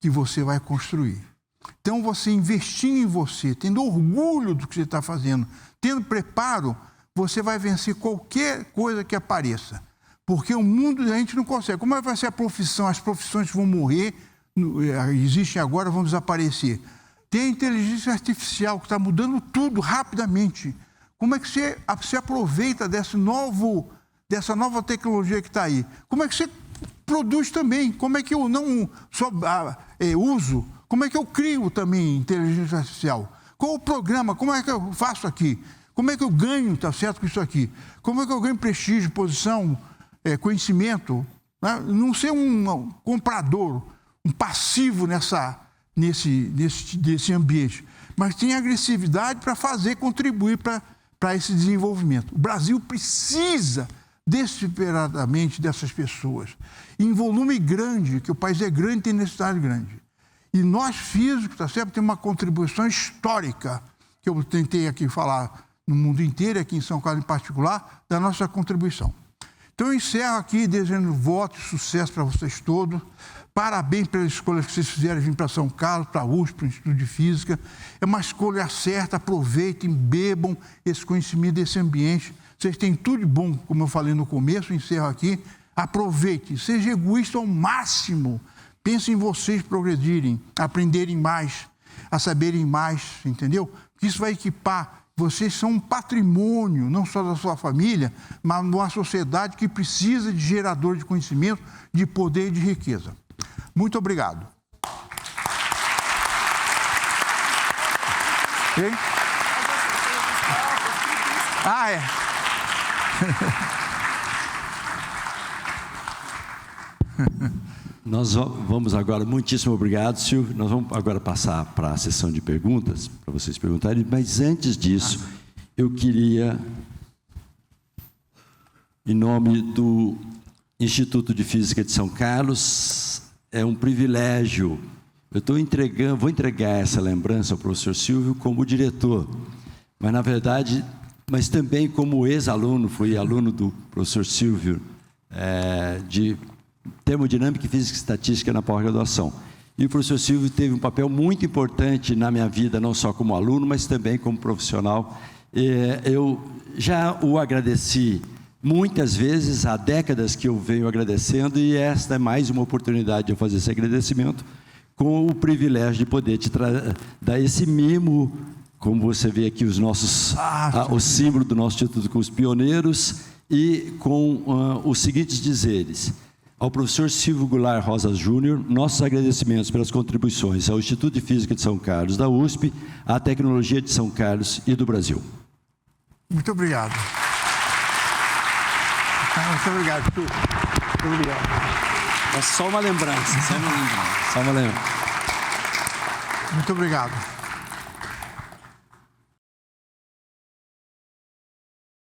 que você vai construir? Então, você investindo em você, tendo orgulho do que você está fazendo, tendo preparo, você vai vencer qualquer coisa que apareça. Porque o mundo a gente não consegue. Como é que vai ser a profissão? As profissões vão morrer, existem agora, vão desaparecer. Tem a inteligência artificial que está mudando tudo rapidamente. Como é que você se aproveita dessa nova tecnologia que está aí? Como é que você produz também? Como é que eu não só uso? Como é que eu crio também inteligência artificial? Qual o programa? Como é que eu faço aqui? Como é que eu ganho, tá certo, com isso aqui? Como é que eu ganho prestígio, posição, conhecimento? Né? Não ser um comprador, um passivo nesse ambiente, mas tem agressividade para contribuir para esse desenvolvimento. O Brasil precisa desesperadamente dessas pessoas, em volume grande, que o país é grande, tem necessidade grande. E nós físicos, tá certo, tem uma contribuição histórica, que eu tentei aqui falar no mundo inteiro, aqui em São Carlos em particular, da nossa contribuição. Então eu encerro aqui desejando voto e sucesso para vocês todos. Parabéns pela escolha que vocês fizeram de vir para São Carlos, para a USP, para o Instituto de Física. É uma escolha certa, aproveitem, bebam esse conhecimento desse ambiente. Vocês têm tudo de bom, como eu falei no começo, encerro aqui. Aproveitem, sejam egoístas ao máximo. Pensem em vocês progredirem, aprenderem mais, a saberem mais, entendeu? Porque isso vai equipar Vocês são um patrimônio, não só da sua família, mas de uma sociedade que precisa de gerador de conhecimento, de poder e de riqueza. Muito obrigado. Okay? Ah, é. Nós vamos agora, muitíssimo obrigado, Silvio. Nós vamos agora passar para a sessão de perguntas, para vocês perguntarem, mas antes disso, eu queria, em nome do Instituto de Física de São Carlos, é um privilégio. Eu vou entregar essa lembrança ao professor Silvio como diretor, mas na verdade, mas também como ex-aluno, fui aluno do professor Silvio de Termodinâmica, Física e Estatística na pós-graduação. E o professor Silvio teve um papel muito importante na minha vida, não só como aluno, mas também como profissional. Eu já o agradeci muitas vezes, há décadas que eu venho agradecendo, e esta é mais uma oportunidade de eu fazer esse agradecimento, com o privilégio de poder te dar esse mimo, como você vê aqui, o símbolo do nosso Instituto com os pioneiros, e com os seguintes dizeres. Ao professor Silvio Goulart Rosa Júnior, nossos agradecimentos pelas contribuições ao Instituto de Física de São Carlos, da USP, à tecnologia de São Carlos e do Brasil. Muito obrigado. Muito obrigado, Silvio. Muito obrigado. É só uma lembrança, só uma lembrança. Muito obrigado.